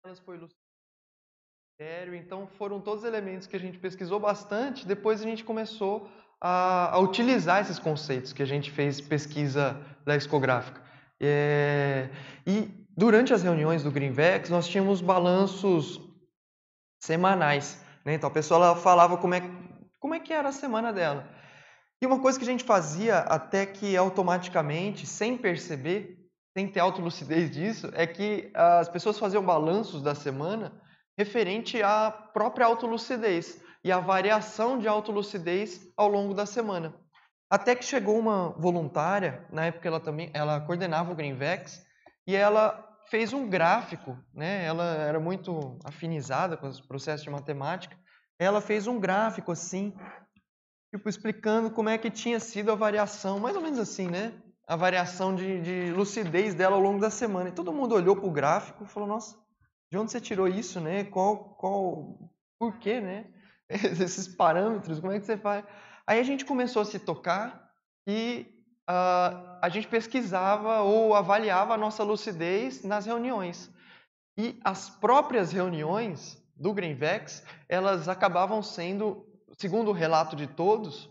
delas foi Lucitério, então foram todos elementos que a gente pesquisou bastante, depois a gente começou a utilizar esses conceitos que a gente fez pesquisa lexicográfica. E durante as reuniões do Greenvex, nós tínhamos balanços semanais, né? Então a pessoa ela falava como é que era a semana dela. E uma coisa que a gente fazia até que automaticamente, sem perceber, sem ter autolucidez disso, é que as pessoas faziam balanços da semana referente à própria autolucidez e à variação de autolucidez ao longo da semana. Até que chegou uma voluntária, na época ela coordenava o Greenvex, e ela fez um gráfico, né? Ela era muito afinizada com os processos de matemática. Ela fez um gráfico assim, tipo, explicando como é que tinha sido a variação, mais ou menos assim, né? A variação de lucidez dela ao longo da semana. E todo mundo olhou para o gráfico e falou, nossa, de onde você tirou isso, né? Por quê, né? Esses parâmetros, como é que você faz? Aí a gente começou a se tocar e a gente pesquisava ou avaliava a nossa lucidez nas reuniões. E as próprias reuniões do Greenvex, elas acabavam sendo, segundo o relato de todos,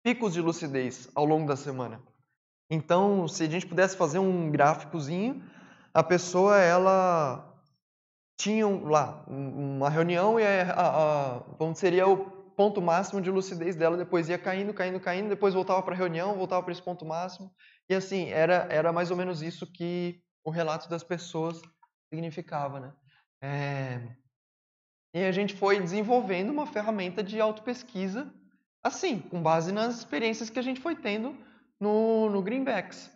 picos de lucidez ao longo da semana. Então, se a gente pudesse fazer um gráficozinho, a pessoa ela tinha lá uma reunião e vamos seria o ponto máximo de lucidez dela, depois ia caindo, caindo, caindo, depois voltava para a reunião, voltava para esse ponto máximo. E assim, era mais ou menos isso que o relato das pessoas significava, né? E a gente foi desenvolvendo uma ferramenta de autopesquisa, assim, com base nas experiências que a gente foi tendo no Greenbacks.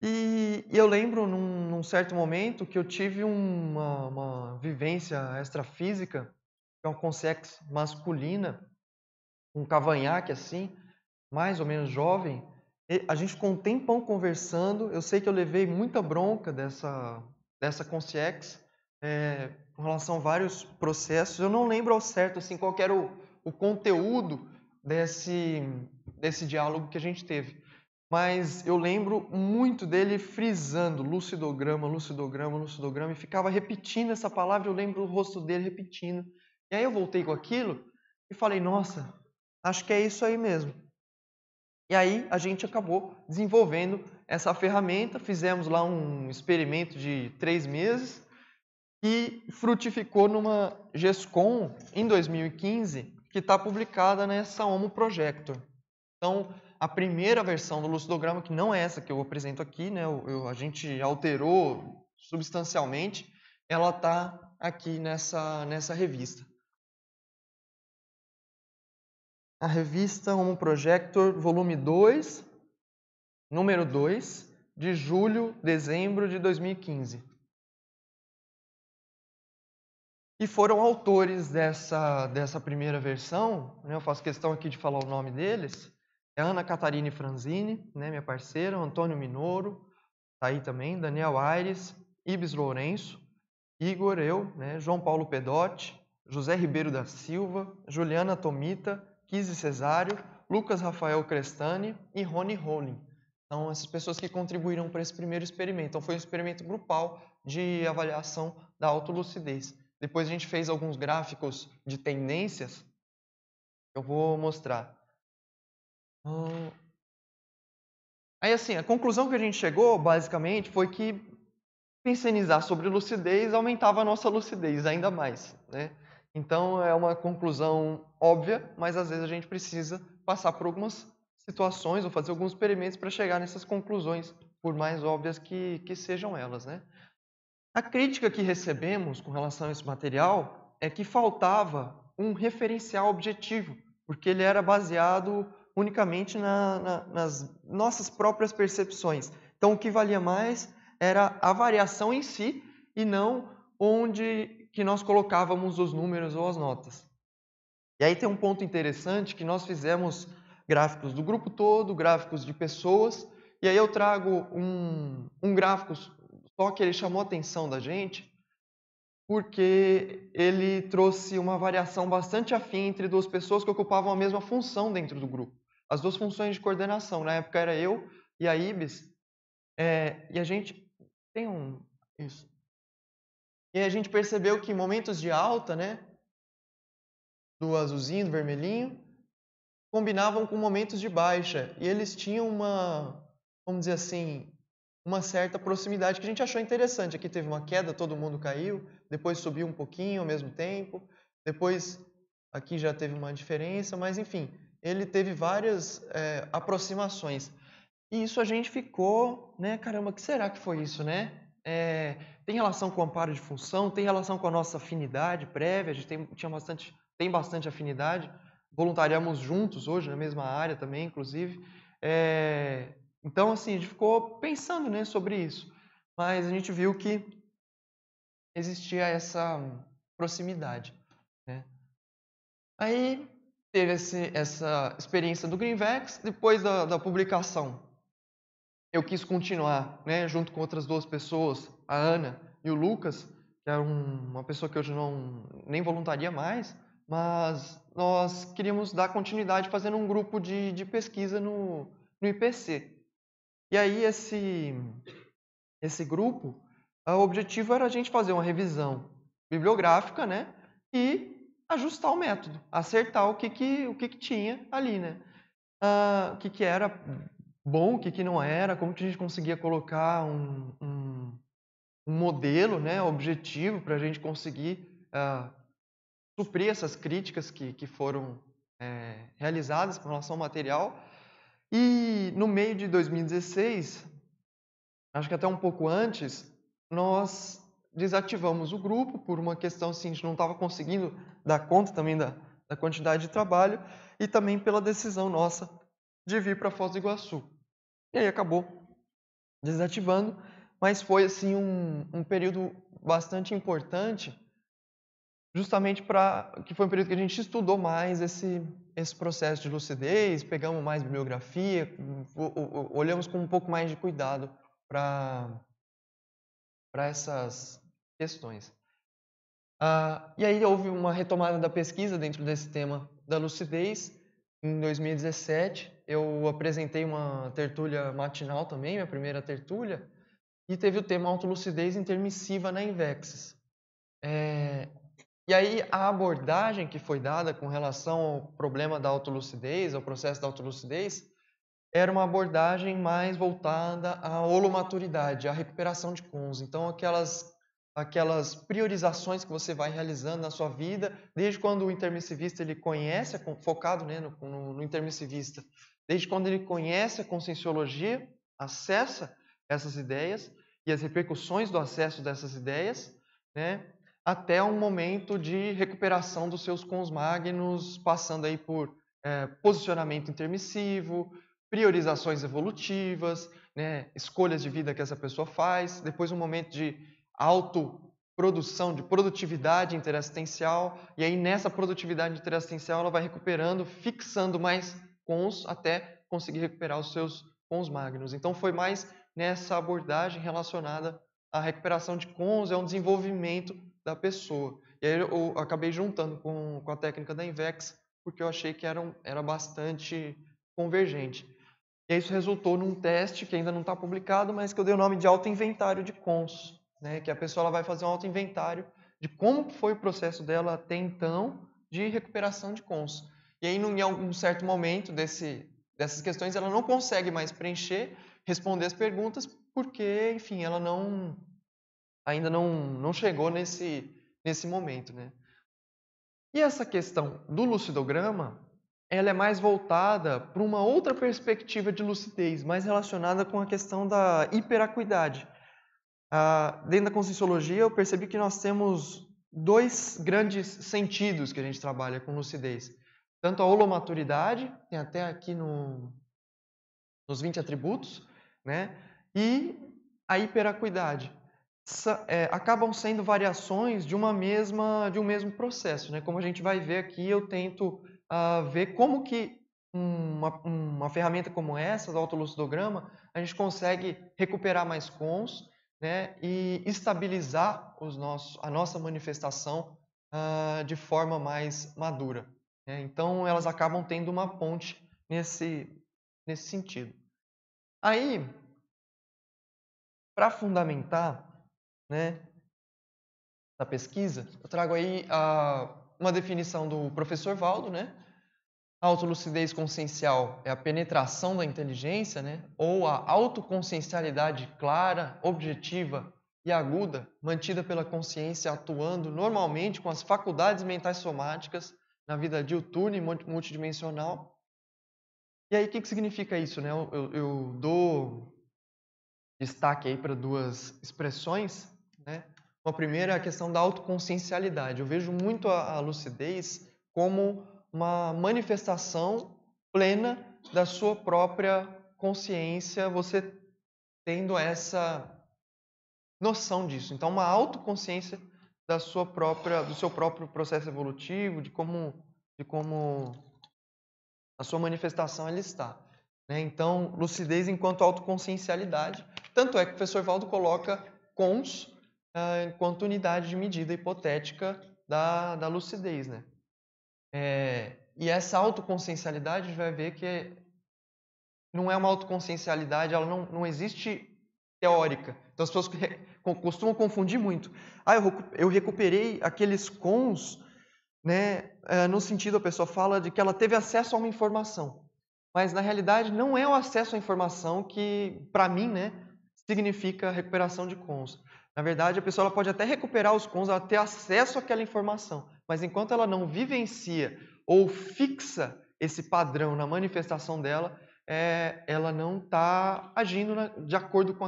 E eu lembro num certo momento que eu tive uma vivência extrafísica, que é uma consex masculina, um cavanhaque assim, mais ou menos jovem. E a gente ficou um tempão conversando. Eu sei que eu levei muita bronca dessa consciex, com relação a vários processos. Eu não lembro ao certo assim, qual que era o conteúdo desse diálogo que a gente teve. Mas eu lembro muito dele frisando lucidograma, lucidograma, lucidograma, e ficava repetindo essa palavra. Eu lembro o rosto dele repetindo. E aí eu voltei com aquilo e falei, nossa, acho que é isso aí mesmo. E aí a gente acabou desenvolvendo essa ferramenta, fizemos lá um experimento de 3 meses e frutificou numa GESCOM em 2015, que está publicada nessa Homo Projector. Então, a primeira versão do lucidograma, que não é essa que eu apresento aqui, né, a gente alterou substancialmente, ela está aqui nessa revista. A revista Homo Projector, volume 2, número 2, de julho, dezembro de 2015. E foram autores dessa primeira versão, né, eu faço questão aqui de falar o nome deles, é Ana Catarina Franzini, né, minha parceira, Antônio Minoro, tá aí também, Daniel Aires, Ibis Lourenço, Igor, eu, né, João Paulo Pedotti, José Ribeiro da Silva, Juliana Tomita, Kizzy Cesário, Lucas Rafael Crestani e Rony Rowling. São essas pessoas que contribuíram para esse primeiro experimento. Então, foi um experimento grupal de avaliação da autolucidez. Depois a gente fez alguns gráficos de tendências, que eu vou mostrar. Aí, assim, a conclusão que a gente chegou, basicamente, foi que pensionizar sobre lucidez aumentava a nossa lucidez ainda mais, né? Então, é uma conclusão óbvia, mas às vezes a gente precisa passar por algumas situações ou fazer alguns experimentos para chegar nessas conclusões, por mais óbvias que sejam elas, né? A crítica que recebemos com relação a esse material é que faltava um referencial objetivo, porque ele era baseado unicamente nas nossas próprias percepções. Então, o que valia mais era a variação em si e não onde que nós colocávamos os números ou as notas. E aí tem um ponto interessante que nós fizemos gráficos do grupo todo, gráficos de pessoas, e aí eu trago um gráfico só que ele chamou a atenção da gente, porque ele trouxe uma variação bastante afim entre duas pessoas que ocupavam a mesma função dentro do grupo. As duas funções de coordenação. Na época era eu e a Ibis, e a gente tem um... Isso. E aí a gente percebeu que momentos de alta, né, do azulzinho, do vermelhinho, combinavam com momentos de baixa. E eles tinham uma, vamos dizer assim, uma certa proximidade que a gente achou interessante. Aqui teve uma queda, todo mundo caiu, depois subiu um pouquinho ao mesmo tempo, depois aqui já teve uma diferença, mas enfim, ele teve várias aproximações. E isso a gente ficou, né? Caramba, o que será que foi isso, né? Tem relação com o amparo de função, tem relação com a nossa afinidade prévia, a gente tem bastante afinidade, voluntariamos juntos hoje na mesma área também, inclusive. Então, assim, a gente ficou pensando, né, sobre isso, mas a gente viu que existia essa proximidade, né? Aí teve essa experiência do Greenvex, depois da publicação eu quis continuar, né, junto com outras duas pessoas, a Ana e o Lucas, que é uma pessoa que hoje não nem voluntaria mais, mas nós queríamos dar continuidade fazendo um grupo de pesquisa no IPC. E aí esse grupo, o objetivo era a gente fazer uma revisão bibliográfica, né, e ajustar o método, acertar o que tinha ali, né? O que era bom, o que não era, como que a gente conseguia colocar um modelo, né, objetivo para a gente conseguir suprir essas críticas que foram realizadas com relação ao material. E no meio de 2016, acho que até um pouco antes, nós desativamos o grupo por uma questão assim, a gente não estava conseguindo dar conta também da quantidade de trabalho e também pela decisão nossa de vir para Foz do Iguaçu. E aí acabou desativando, mas foi assim um período bastante importante, justamente que foi um período que a gente estudou mais esse processo de lucidez, pegamos mais bibliografia, olhamos com um pouco mais de cuidado para essas questões. E aí houve uma retomada da pesquisa dentro desse tema da lucidez. Em 2017, eu apresentei uma tertúlia matinal também, minha primeira tertúlia, e teve o tema autolucidez intermissiva na Invexis. E aí a abordagem que foi dada com relação ao problema da autolucidez, ao processo da autolucidez, era uma abordagem mais voltada à holomaturidade, à recuperação de cons. Então, aquelas priorizações que você vai realizando na sua vida, desde quando o intermissivista ele conhece, focado, né, no intermissivista, desde quando ele conhece a conscienciologia, acessa essas ideias e as repercussões do acesso dessas ideias, né, até um momento de recuperação dos seus cons magnos, passando aí por posicionamento intermissivo, priorizações evolutivas, né, escolhas de vida que essa pessoa faz, depois um momento de autoprodução, de produtividade interassistencial, e aí nessa produtividade interassistencial ela vai recuperando, fixando mais cons até conseguir recuperar os seus cons magnos. Então foi mais nessa abordagem relacionada à recuperação de cons, é um desenvolvimento da pessoa. E aí eu acabei juntando com a técnica da Invex, porque eu achei que era bastante convergente. E isso resultou num teste que ainda não está publicado, mas que eu dei o nome de autoinventário de cons, né? Que a pessoa ela vai fazer um autoinventário de como foi o processo dela até então de recuperação de cons. E aí, em algum certo momento dessas questões, ela não consegue mais preencher, responder as perguntas, porque, enfim, ela ainda não chegou nesse momento, né? E essa questão do lucidograma, ela é mais voltada para uma outra perspectiva de lucidez, mais relacionada com a questão da hiperacuidade. Dentro da Conscienciologia, eu percebi que nós temos dois grandes sentidos que a gente trabalha com lucidez. Tanto a holomaturidade, tem até aqui nos 20 atributos, né? E a hiperacuidade. Acabam sendo variações de um mesmo processo, né? Como a gente vai ver aqui, eu tento ver como que uma ferramenta como essa, do autolucidograma, a gente consegue recuperar mais cons, né? E estabilizar a nossa manifestação de forma mais madura, né? Então, elas acabam tendo uma ponte nesse sentido. Aí, para fundamentar, né, da pesquisa, eu trago aí uma definição do professor Valdo, né? A autolucidez consciencial é a penetração da inteligência, né? Ou a autoconsciencialidade clara, objetiva e aguda, mantida pela consciência atuando normalmente com as faculdades mentais somáticas na vida diuturna e multidimensional. E aí, o que significa isso, né? Eu dou destaque aí para duas expressões, né? Uma primeira é a questão da autoconsciencialidade. Eu vejo muito a lucidez como uma manifestação plena da sua própria consciência, você tendo essa noção disso. Então, uma autoconsciência do seu próprio processo evolutivo, de como a sua manifestação ela está, né? Então, lucidez enquanto autoconsciencialidade. Tanto é que o professor Valdo coloca cons enquanto unidade de medida hipotética da lucidez, né? E essa autoconsciencialidade, a gente vai ver que não é uma autoconsciencialidade, ela não existe teórica. Então, as pessoas costumam confundir muito. Eu recuperei aqueles cons, né, no sentido, a pessoa fala de que ela teve acesso a uma informação. Mas, na realidade, não é o acesso à informação que, para mim, né, significa recuperação de cons. Na verdade, a pessoa ela pode até recuperar os cons, ela ter acesso àquela informação, mas enquanto ela não vivencia ou fixa esse padrão na manifestação dela, ela não está agindo de acordo com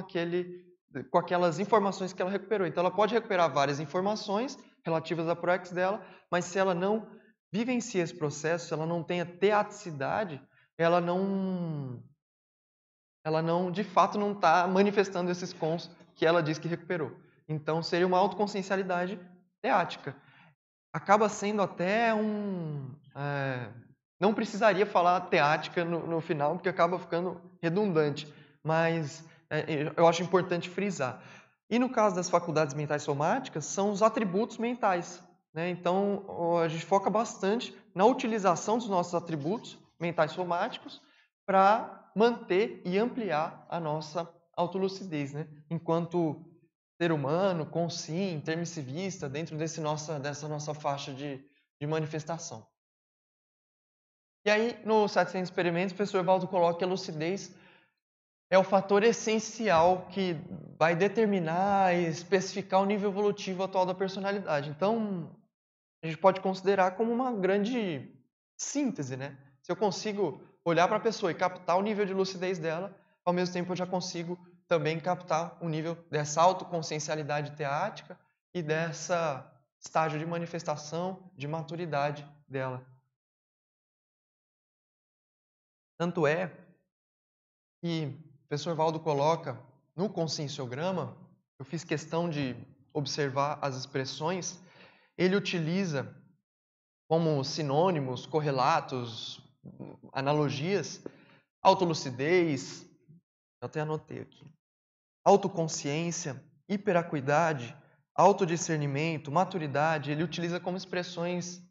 aquelas informações que ela recuperou. Então, ela pode recuperar várias informações relativas à ProEx dela, mas se ela não vivencia esse processo, se ela não tem a teaticidade, ela não, de fato, não está manifestando esses cons que ela diz que recuperou. Então, seria uma autoconsciencialidade teática. Acaba sendo até não precisaria falar teática no final, porque acaba ficando redundante, mas eu acho importante frisar. E no caso das faculdades mentais somáticas, são os atributos mentais, né? Então, a gente foca bastante na utilização dos nossos atributos mentais somáticos para manter e ampliar a nossa autolucidez, né? Enquanto ser humano, consciente, intermissivista, dentro dessa nossa faixa de manifestação. E aí, no 700 experimentos, o professor Valdo coloca que a lucidez é o fator essencial que vai determinar e especificar o nível evolutivo atual da personalidade. Então, a gente pode considerar como uma grande síntese, né? Se eu consigo olhar para a pessoa e captar o nível de lucidez dela, ao mesmo tempo eu já consigo também captar o nível dessa autoconsciencialidade teática e dessa estágio de manifestação, de maturidade dela. Tanto é que o professor Valdo coloca no conscienciograma, eu fiz questão de observar as expressões, ele utiliza como sinônimos, correlatos, analogias, autolucidez, eu até anotei aqui, autoconsciência, hiperacuidade, autodiscernimento, maturidade, ele utiliza como expressões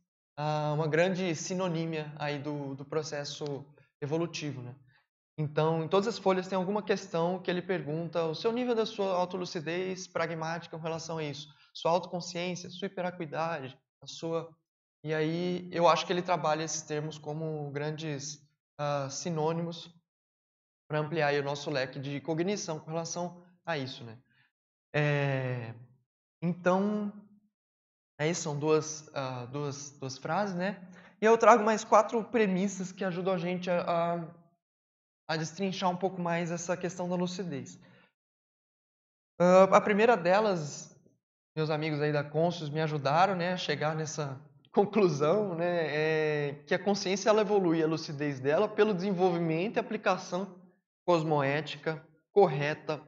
uma grande sinonímia aí do processo evolutivo, né? Então, em todas as folhas tem alguma questão que ele pergunta o seu nível da sua autolucidez pragmática com relação a isso, sua autoconsciência, sua hiperacuidade, a sua... E aí eu acho que ele trabalha esses termos como grandes sinônimos para ampliar aí o nosso leque de cognição com relação a isso, né? Então, aí são duas frases, né? E eu trago mais 4 premissas que ajudam a gente a destrinchar um pouco mais essa questão da lucidez. A primeira delas, meus amigos aí da Conscius me ajudaram, né, a chegar nessa conclusão, né, que a consciência ela evolui a lucidez dela pelo desenvolvimento e aplicação cosmoética, correta,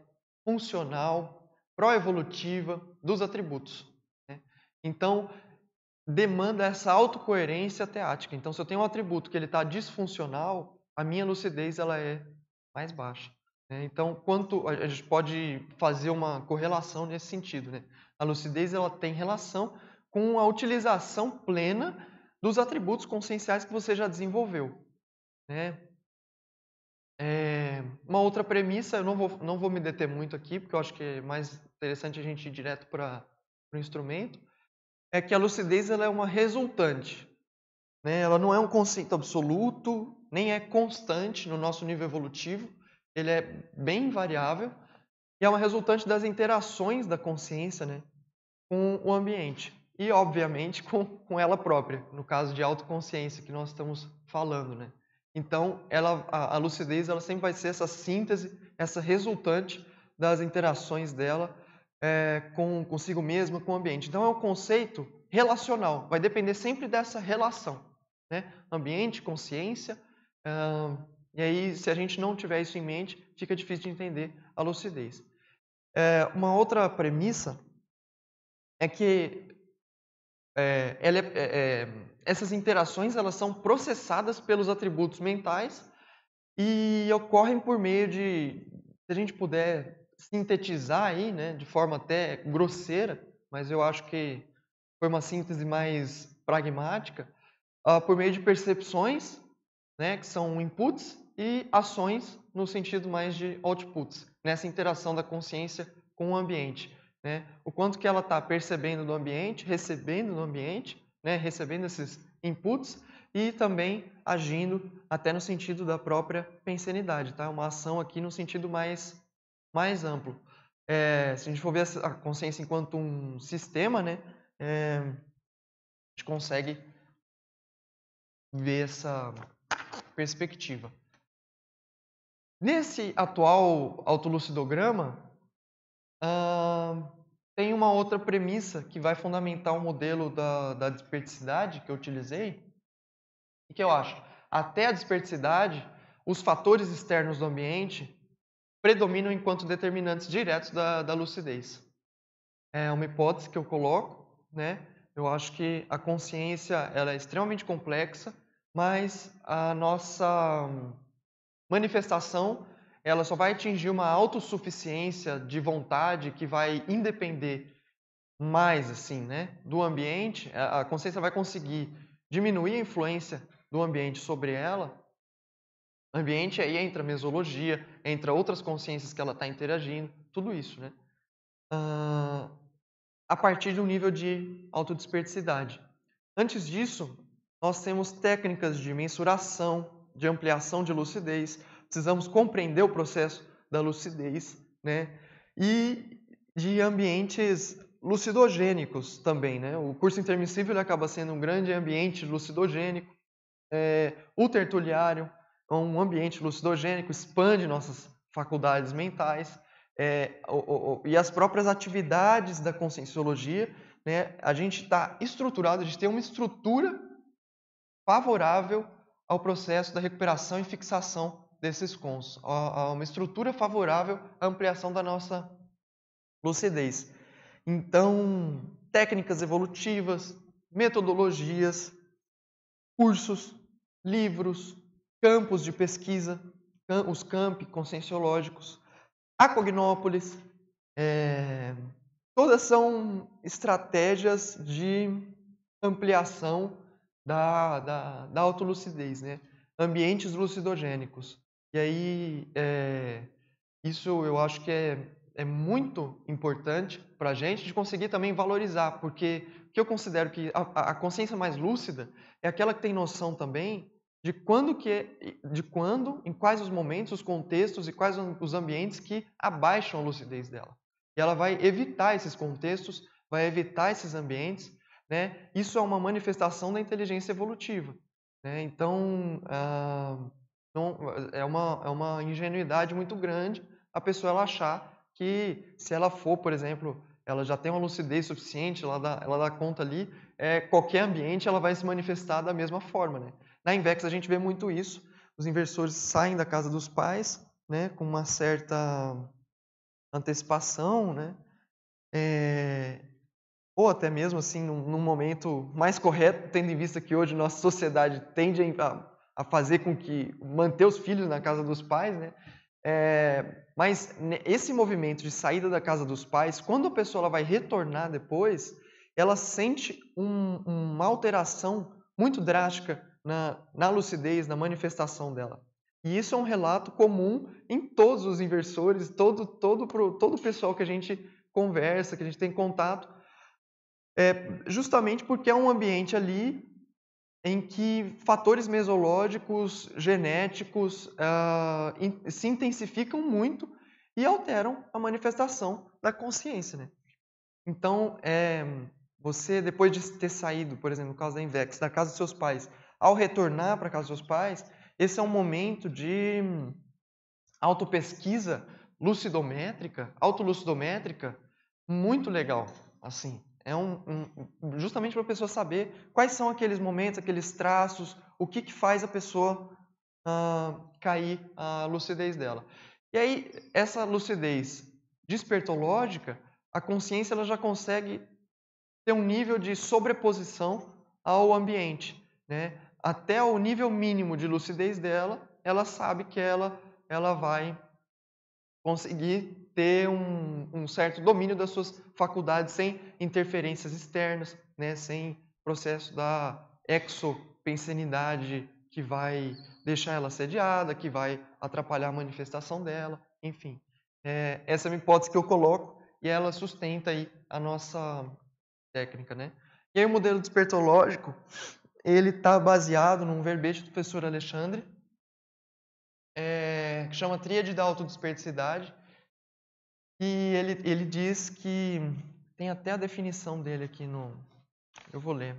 funcional, pró-evolutiva dos atributos, né? Então, demanda essa autocoerência teática. Então, se eu tenho um atributo que ele está disfuncional, a minha lucidez ela é mais baixa, né? Então, quanto a gente pode fazer uma correlação nesse sentido, né? A lucidez ela tem relação com a utilização plena dos atributos conscienciais que você já desenvolveu, né? Uma outra premissa, eu não vou me deter muito aqui, porque eu acho que é mais interessante a gente ir direto para para o instrumento, é que a lucidez ela é uma resultante, né? Ela não é um conceito absoluto, nem é constante no nosso nível evolutivo, ele é bem variável e é uma resultante das interações da consciência, né, com o ambiente e, obviamente, com ela própria, no caso de autoconsciência que nós estamos falando, né? Então, a lucidez ela sempre vai ser essa síntese, essa resultante das interações dela consigo mesma, com o ambiente. Então, é um conceito relacional, vai depender sempre dessa relação, né? Ambiente, consciência, e aí, se a gente não tiver isso em mente, fica difícil de entender a lucidez. Uma outra premissa é que essas interações elas são processadas pelos atributos mentais e ocorrem por meio se a gente puder sintetizar aí, né, de forma até grosseira, mas eu acho que foi uma síntese mais pragmática, por meio de percepções, né, que são inputs, e ações no sentido mais de outputs, nessa interação da consciência com o ambiente, né? O quanto que ela está percebendo do ambiente, recebendo do ambiente, né, recebendo esses inputs e também agindo até no sentido da própria pensenidade, tá? Uma ação aqui no sentido mais amplo. Se a gente for ver a consciência enquanto um sistema, né, a gente consegue ver essa perspectiva. Nesse atual autolucidograma, tem uma outra premissa que vai fundamentar o modelo da desperticidade que eu utilizei, e que eu acho, até a desperticidade, os fatores externos do ambiente predominam enquanto determinantes diretos da lucidez. É uma hipótese que eu coloco, né? Eu acho que a consciência ela é extremamente complexa, mas a nossa manifestação ela só vai atingir uma autossuficiência de vontade que vai independer mais assim, né, do ambiente. A consciência vai conseguir diminuir a influência do ambiente sobre ela. Ambiente aí entra mesologia, entra outras consciências que ela está interagindo, tudo isso, né? A partir de um nível de autodesperticidade. Antes disso, nós temos técnicas de mensuração, de ampliação de lucidez, precisamos compreender o processo da lucidez, né? E de ambientes lucidogênicos também, né? O curso intermissível ele acaba sendo um grande ambiente lucidogênico, o tertuliário é um ambiente lucidogênico, expande nossas faculdades mentais, e as próprias atividades da conscienciologia, né? A gente está estruturado, a gente tem uma estrutura favorável ao processo da recuperação e fixação desses cons, a uma estrutura favorável à ampliação da nossa lucidez. Então, técnicas evolutivas, metodologias, cursos, livros, campos de pesquisa, os campi conscienciológicos, a Cognópolis, todas são estratégias de ampliação da autolucidez, né? Ambientes lucidogênicos. E aí, isso eu acho que é muito importante para a gente de conseguir também valorizar, porque o que eu considero que a consciência mais lúcida é aquela que tem noção também de quando, em quais os momentos, os contextos e quais os ambientes que abaixam a lucidez dela. E ela vai evitar esses contextos, vai evitar esses ambientes, né? Isso é uma manifestação da inteligência evolutiva, né? Então, não, é uma ingenuidade muito grande a pessoa ela achar que se ela for, por exemplo, ela já tem uma lucidez suficiente, ela dá conta ali, qualquer ambiente ela vai se manifestar da mesma forma, né? Na Invex a gente vê muito isso, os inversores saem da casa dos pais, né, com uma certa antecipação, né, ou até mesmo assim num momento mais correto, tendo em vista que hoje nossa sociedade tende a fazer com que manter os filhos na casa dos pais, né? Mas esse movimento de saída da casa dos pais, quando a pessoa ela vai retornar depois, ela sente uma alteração muito drástica na lucidez, na manifestação dela. E isso é um relato comum em todos os inversores, todo o pessoal que a gente conversa, que a gente tem contato. Justamente porque é um ambiente ali em que fatores mesológicos, genéticos, se intensificam muito e alteram a manifestação da consciência, né? Então, você depois de ter saído, por exemplo, no caso da Invex, da casa dos seus pais, ao retornar para a casa dos seus pais, esse é um momento de autopesquisa lucidométrica, autolucidométrica, muito legal, assim. É justamente para a pessoa saber quais são aqueles momentos, aqueles traços, o que faz a pessoa cair a lucidez dela. E aí, essa lucidez despertológica, a consciência ela já consegue ter um nível de sobreposição ao ambiente, né? Até o nível mínimo de lucidez dela, ela sabe que ela vai conseguir ter um certo domínio das suas faculdades sem interferências externas, né? Sem processo da exopensenidade que vai deixar ela assediada, que vai atrapalhar a manifestação dela, enfim. Essa é uma hipótese que eu coloco e ela sustenta aí a nossa técnica, né? E aí o modelo despertológico, ele está baseado num verbete do professor Alexandre, que chama Tríade da Autodesperticidade, e ele diz que, tem até a definição dele aqui eu vou ler.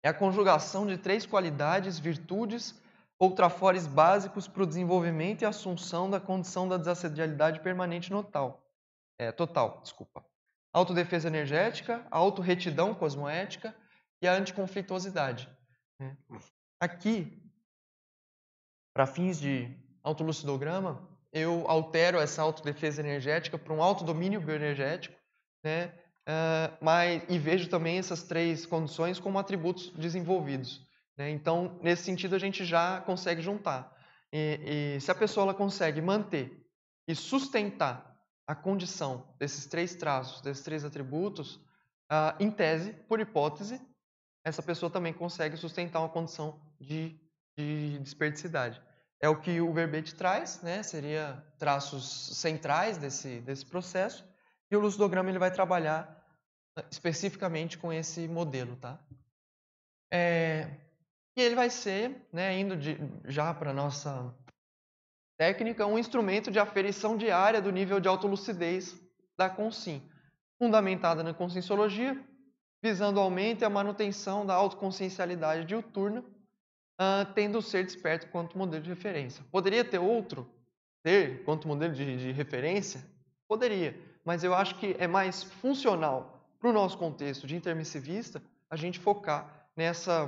É a conjugação de 3 qualidades, virtudes ou trafores básicos para o desenvolvimento e assunção da condição da desassedialidade permanente total. Autodefesa energética, a autorretidão cosmoética e a anticonflituosidade. Aqui, para fins de autolucidograma, eu altero essa autodefesa energética para um autodomínio bioenergético, né? E vejo também essas 3 condições como atributos desenvolvidos, né? Então, nesse sentido, a gente já consegue juntar. E se a pessoa ela consegue manter e sustentar a condição desses 3 traços, desses 3 atributos, em tese, por hipótese, essa pessoa também consegue sustentar uma condição de desperticidade. É o que o verbete traz, né? Seria traços centrais desse processo, e o lucidograma ele vai trabalhar especificamente com esse modelo, tá? E ele vai ser, né, indo já para a nossa técnica, um instrumento de aferição diária do nível de autolucidez da Consim, fundamentada na conscienciologia, visando o aumento e a manutenção da autoconsciencialidade diuturna, tendo o ser desperto quanto modelo de referência. Poderia ter outro ter quanto modelo de referência? Poderia, mas eu acho que é mais funcional para o nosso contexto de intermissivista a gente focar nessa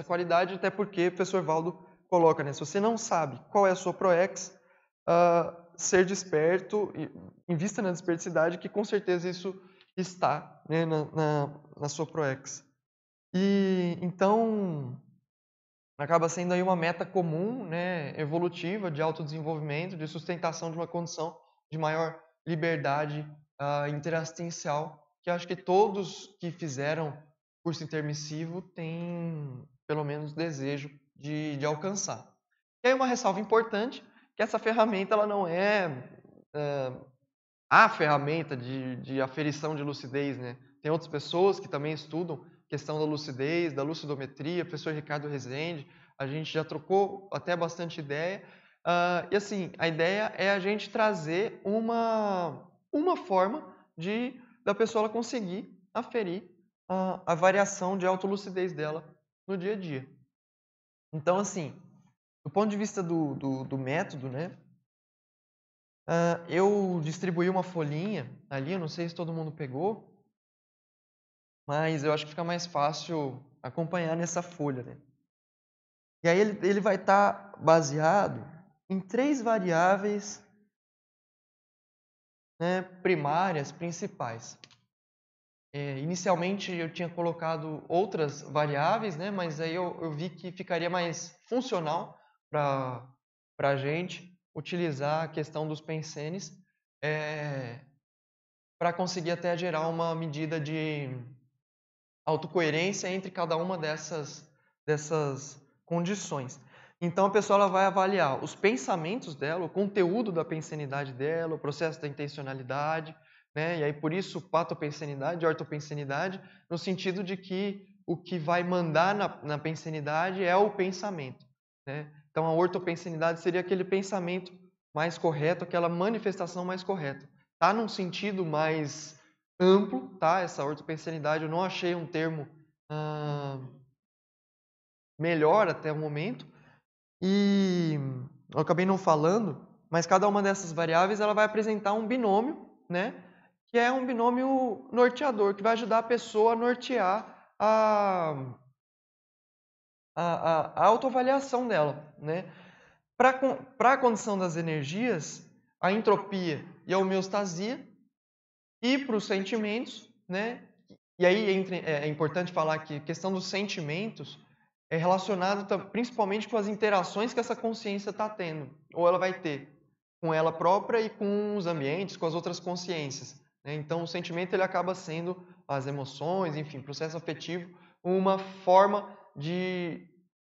qualidade, até porque o professor Valdo coloca, né? Se você não sabe qual é a sua ProEx, ser desperto, invista na desperticidade, que com certeza isso está, né, na sua ProEx. E então acaba sendo aí uma meta comum, né, evolutiva, de autodesenvolvimento, de sustentação de uma condição de maior liberdade interassistencial, que acho que todos que fizeram curso intermissivo têm, pelo menos, desejo de alcançar. E aí uma ressalva importante, que essa ferramenta ela não é a ferramenta de aferição de lucidez, né? Tem outras pessoas que também estudam questão da lucidez, da lucidometria, o professor Ricardo Rezende, a gente já trocou até bastante ideia. E assim, a ideia é a gente trazer uma forma da pessoa conseguir aferir a variação de autolucidez dela no dia a dia. Então, assim, do ponto de vista do método, né? Eu distribuí uma folhinha ali, eu não sei se todo mundo pegou, mas eu acho que fica mais fácil acompanhar nessa folha, né? E aí ele vai estar baseado em 3 variáveis, né, primárias, principais. Inicialmente eu tinha colocado outras variáveis, né, mas aí eu vi que ficaria mais funcional para a gente utilizar a questão dos pensenes para conseguir até gerar uma medida de autocoerência entre cada uma dessas condições. Então a pessoa ela vai avaliar os pensamentos dela, o conteúdo da pensenidade dela, o processo da intencionalidade, né? E aí por isso patopensenidade, ortopensenidade, no sentido de que o que vai mandar na pensenidade é o pensamento, né? Então a ortopensenidade seria aquele pensamento mais correto, aquela manifestação mais correta. Tá num sentido mais amplo, tá? Essa ortopensenidade eu não achei um termo melhor até o momento, e eu acabei não falando, mas cada uma dessas variáveis ela vai apresentar um binômio, né? Que é um binômio norteador, que vai ajudar a pessoa a nortear a autoavaliação dela, né? Para a condição das energias, a entropia e a homeostasia, e para os sentimentos, né? E aí é importante falar que a questão dos sentimentos é relacionada principalmente com as interações que essa consciência está tendo, ou ela vai ter, com ela própria e com os ambientes, com as outras consciências, né? Então, o sentimento ele acaba sendo as emoções, enfim, processo afetivo, uma forma de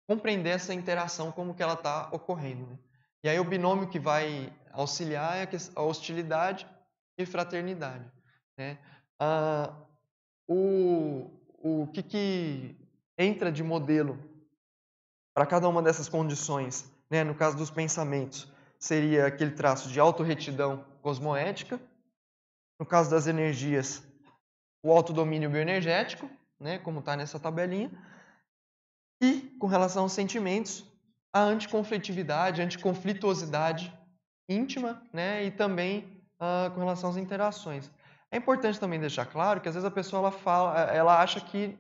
compreender essa interação, como que ela está ocorrendo, né? E aí o binômio que vai auxiliar é a hostilidade e fraternidade, né? O que entra de modelo para cada uma dessas condições, né? No caso dos pensamentos, seria aquele traço de autorretidão cosmoética. No caso das energias, o autodomínio bioenergético, né? Como está nessa tabelinha. E, com relação aos sentimentos, a anticonflitividade, a anticonflituosidade íntima, né? E também com relação às interações. É importante também deixar claro que às vezes a pessoa ela acha que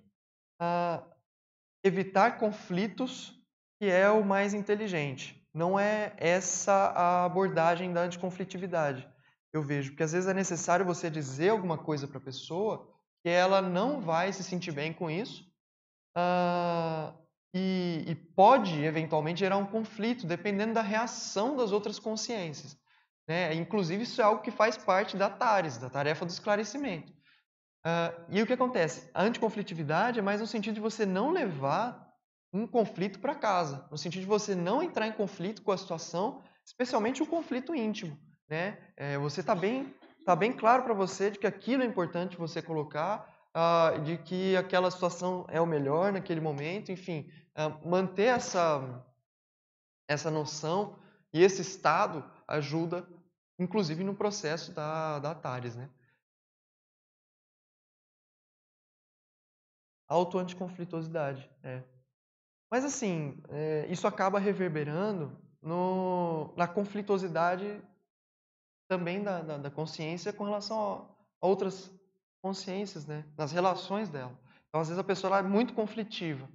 evitar conflitos que é o mais inteligente. Não é essa a abordagem da anticonflitividade. Eu vejo que às vezes é necessário você dizer alguma coisa para a pessoa que ela não vai se sentir bem com isso, e pode eventualmente gerar um conflito dependendo da reação das outras consciências, né? Inclusive isso é algo que faz parte da TARES, da tarefa do esclarecimento. E o que acontece? A anticonflitividade é mais no sentido de você não levar um conflito para casa, no sentido de você não entrar em conflito com a situação, especialmente o conflito íntimo, né? Você tá bem claro para você de que aquilo é importante você colocar, de que aquela situação é o melhor naquele momento, enfim, manter essa noção e esse estado ajuda, inclusive no processo da TARES, né? Auto-anticonflituosidade, é. Mas assim, isso acaba reverberando na conflituosidade também da consciência com relação a outras consciências, né? Nas relações dela. Então, às vezes, a pessoa ela é muito conflitiva,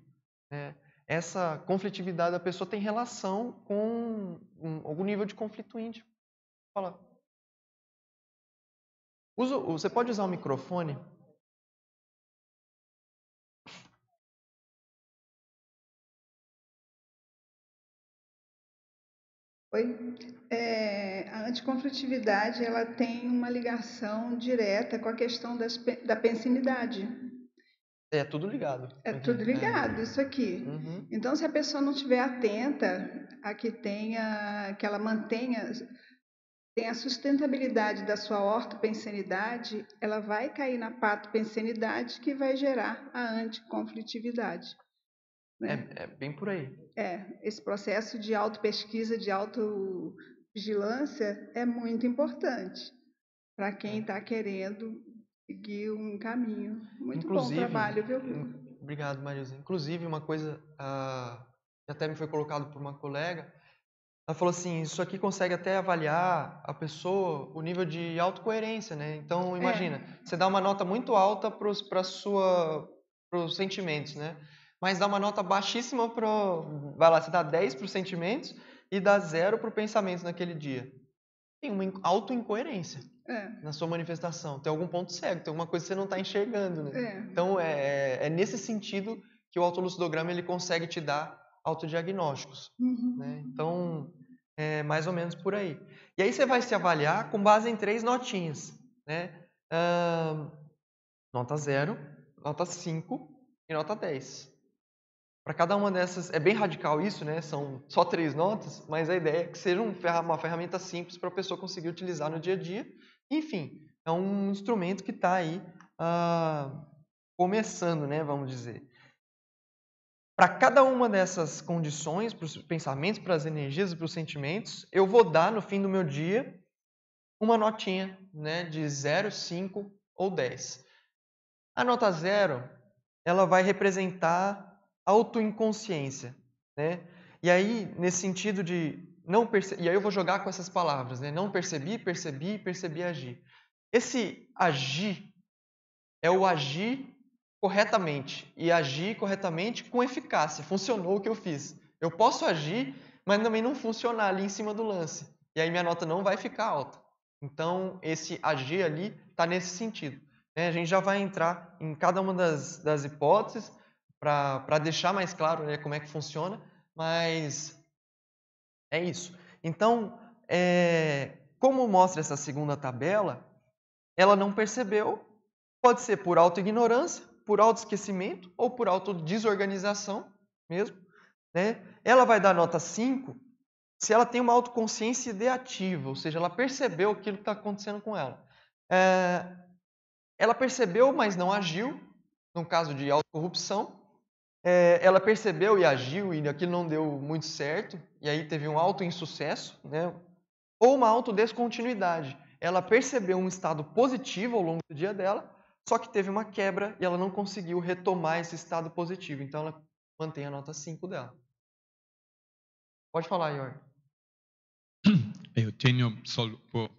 né? Essa conflitividade da pessoa tem relação com algum nível de conflito íntimo. Fala. Você pode usar o microfone? Oi. A anticonflitividade ela tem uma ligação direta com a questão da pensinidade. É tudo ligado É aqui. tudo ligado, isso aqui. Uhum. Então, se a pessoa não estiver atenta a que ela tenha a sustentabilidade da sua ortopensenidade, ela vai cair na patopensenidade que vai gerar a anticonflitividade, né? É bem por aí. Esse processo de autopesquisa, de autovigilância é muito importante para quem está querendo seguir um caminho. Muito bom o Inclusive, trabalho, viu? obrigado, Marisa. Inclusive, uma coisa que até me foi colocado por uma colega, ela falou assim, isso aqui consegue até avaliar a pessoa, o nível de autocoerência, né? Então, imagina, você dá uma nota muito alta para os sentimentos, né? Mas dá uma nota baixíssima vai lá, você dá 10 para os sentimentos e dá 0 para o pensamento naquele dia. Tem uma autoincoerência na sua manifestação. Tem algum ponto cego, tem alguma coisa que você não está enxergando, né? Então, é nesse sentido que o autolucidograma ele consegue te dar autodiagnósticos, né? Então, é mais ou menos por aí. E aí você vai se avaliar com base em 3 notinhas, né? Nota 0, nota 5 e nota 10. Para cada uma dessas, é bem radical isso, né? São só 3 notas, mas a ideia é que seja uma ferramenta simples para a pessoa conseguir utilizar no dia a dia. Enfim, é um instrumento que está aí começando, né, vamos dizer. Para cada uma dessas condições, para os pensamentos, para as energias e para os sentimentos, eu vou dar no fim do meu dia uma notinha, né, de 0, 5 ou 10. A nota 0, ela vai representar autoinconsciência, né? E aí, nesse sentido de não perceber, e aí eu vou jogar com essas palavras, né? Não percebi, percebi, percebi, agir. Esse agir é o agir corretamente e agir corretamente com eficácia. Funcionou o que eu fiz. Eu posso agir, mas também não funcionar ali em cima do lance. E aí minha nota não vai ficar alta. Então, esse agir ali está nesse sentido, né? A gente já vai entrar em cada uma das hipóteses para deixar mais claro, né, como é que funciona, mas é isso. Então, como mostra essa segunda tabela, ela não percebeu, pode ser por autoignorância, por autoesquecimento ou por autodesorganização mesmo, né? Ela vai dar nota 5 se ela tem uma autoconsciência ideativa, ou seja, ela percebeu aquilo que está acontecendo com ela. Ela percebeu, mas não agiu, no caso de autocorrupção. Ela percebeu e agiu e aquilo não deu muito certo, e aí teve um auto-insucesso, né? Ou uma autodescontinuidade. Ela percebeu um estado positivo ao longo do dia dela, só que teve uma quebra e ela não conseguiu retomar esse estado positivo. Então, ela mantém a nota 5 dela. Pode falar, Ior. Eu tenho só por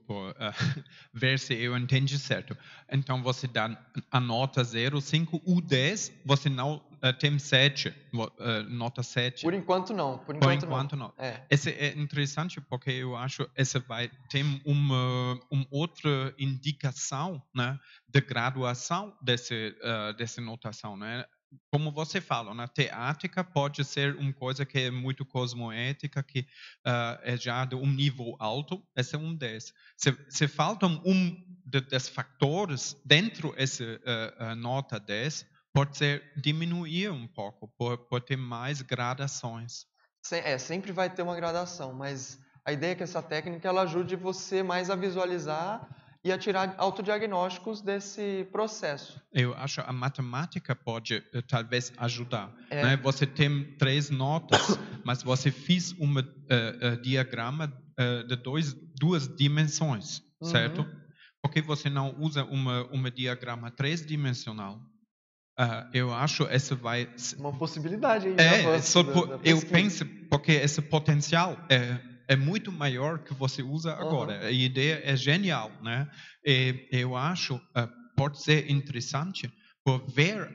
ver se eu entendi certo. Então, você dá a nota 0, 5, o 10, você não tem 7, nota 7. Por enquanto, não. Por enquanto, não. Esse é interessante porque eu acho que esse vai ter uma outra indicação, né, de graduação dessa notação, né? Como você fala, na teática pode ser uma coisa que é muito cosmoética, que é já de um nível alto, esse é um 10. Se faltam dos fatores dentro dessa nota 10, pode ser diminuir um pouco, pode ter mais gradações. Sempre vai ter uma gradação, mas a ideia é que essa técnica ela ajude você mais a visualizar e a tirar autodiagnósticos desse processo. Eu acho que a matemática pode talvez ajudar. Né? Você tem 3 notas, mas você fez um diagrama de duas dimensões, certo? Por que você não usa uma diagrama 3-dimensional? Eu acho que essa vai... Uma possibilidade aí. Eu penso porque esse potencial é muito maior que você usa agora. A ideia é genial, né? E eu acho pode ser interessante por ver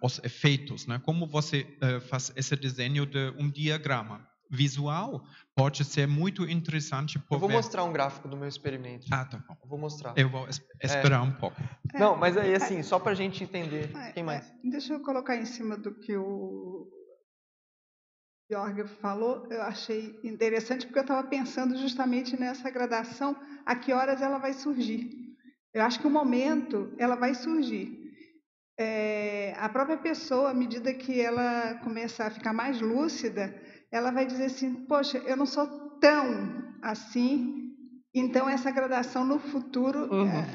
os efeitos, né? Como você faz esse desenho de um diagrama visual, pode ser muito interessante por Eu vou ver. mostrar um gráfico do meu experimento. Tá bom. Eu vou mostrar. Eu vou esperar um pouco. Não, mas aí assim, só para a gente entender. Quem mais? Deixa eu colocar em cima do que o Jorge falou. Eu achei interessante porque eu estava pensando justamente nessa gradação, a que horas ela vai surgir. Eu acho que o momento ela vai surgir. A própria pessoa, à medida que ela começar a ficar mais lúcida, ela vai dizer assim, poxa, eu não sou tão assim, então essa gradação no futuro,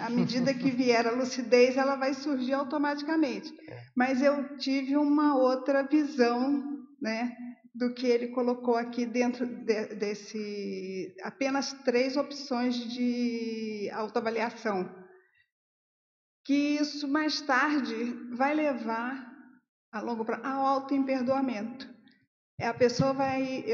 à medida que vier a lucidez, ela vai surgir automaticamente. Mas eu tive uma outra visão, né, do que ele colocou aqui dentro desse apenas 3 opções de autoavaliação. Que isso mais tarde vai levar a longo prazo ao autoemperdoamento. A pessoa vai,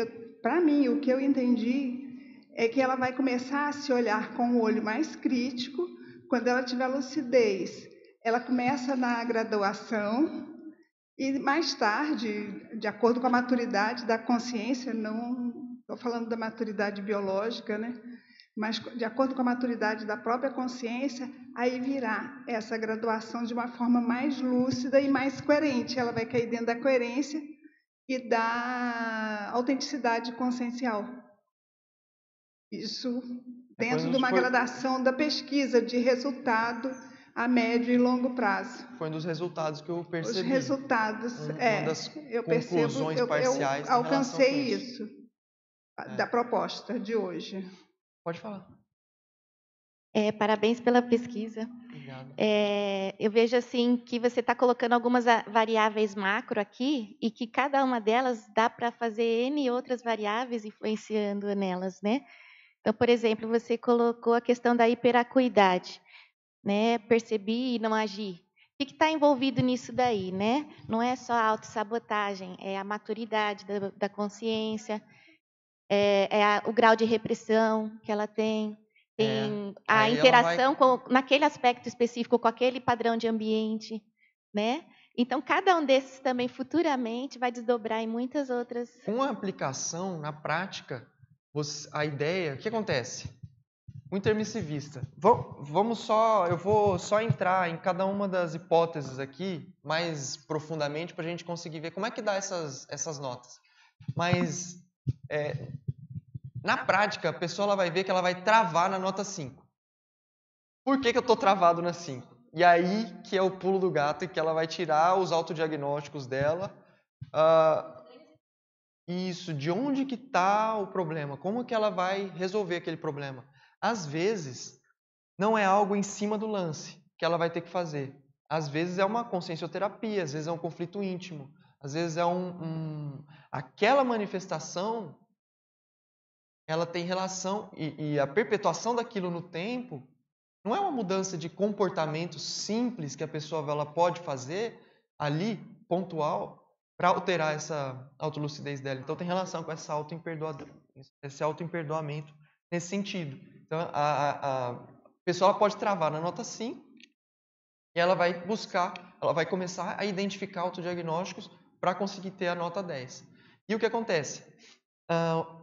para mim, o que eu entendi é que ela vai começar a se olhar com o olho mais crítico quando ela tiver lucidez. Ela começa na graduação e mais tarde, de acordo com a maturidade da consciência, não estou falando da maturidade biológica, né? Mas de acordo com a maturidade da própria consciência, aí virá essa graduação de uma forma mais lúcida e mais coerente. Ela vai cair dentro da coerência e da autenticidade consciencial. Isso dentro de uma gradação da pesquisa de resultado a médio e longo prazo. Foi um dos resultados que eu percebi. Os resultados, uma das eu conclusões percebo, parciais eu alcancei isso da proposta de hoje. Pode falar. Parabéns pela pesquisa. Obrigado. Eu vejo assim que você está colocando algumas variáveis macro aqui e que cada uma delas dá para fazer N outras variáveis influenciando nelas, né? Então, por exemplo, você colocou a questão da hiperacuidade, né? Perceber e não agir. O que está envolvido nisso daí, né? Não é só a autossabotagem, é a maturidade da consciência, o grau de repressão que ela tem a aí ela interação naquele aspecto específico com aquele padrão de ambiente, né? Então, cada um desses também futuramente vai desdobrar em muitas outras. Com a aplicação, na prática, a ideia... O que acontece? O intermissivista. Eu vou só entrar em cada uma das hipóteses aqui mais profundamente para a gente conseguir ver como é que dá essas notas. Mas, na prática, a pessoa ela vai ver que ela vai travar na nota 5. Por que eu estou travado na 5? E aí que é o pulo do gato e que ela vai tirar os autodiagnósticos dela. Isso, de onde que está o problema? Como que ela vai resolver aquele problema? Às vezes, não é algo em cima do lance que ela vai ter que fazer. Às vezes é uma consciencioterapia, às vezes é um conflito íntimo, às vezes é aquela manifestação, ela tem relação, e a perpetuação daquilo no tempo, não é uma mudança de comportamento simples que a pessoa ela pode fazer ali, pontual, para alterar essa autolucidez dela. Então tem relação com esse autoimperdoamento nesse sentido. Então a pessoa pode travar na nota 5 e ela vai começar a identificar autodiagnósticos para conseguir ter a nota 10. E o que acontece?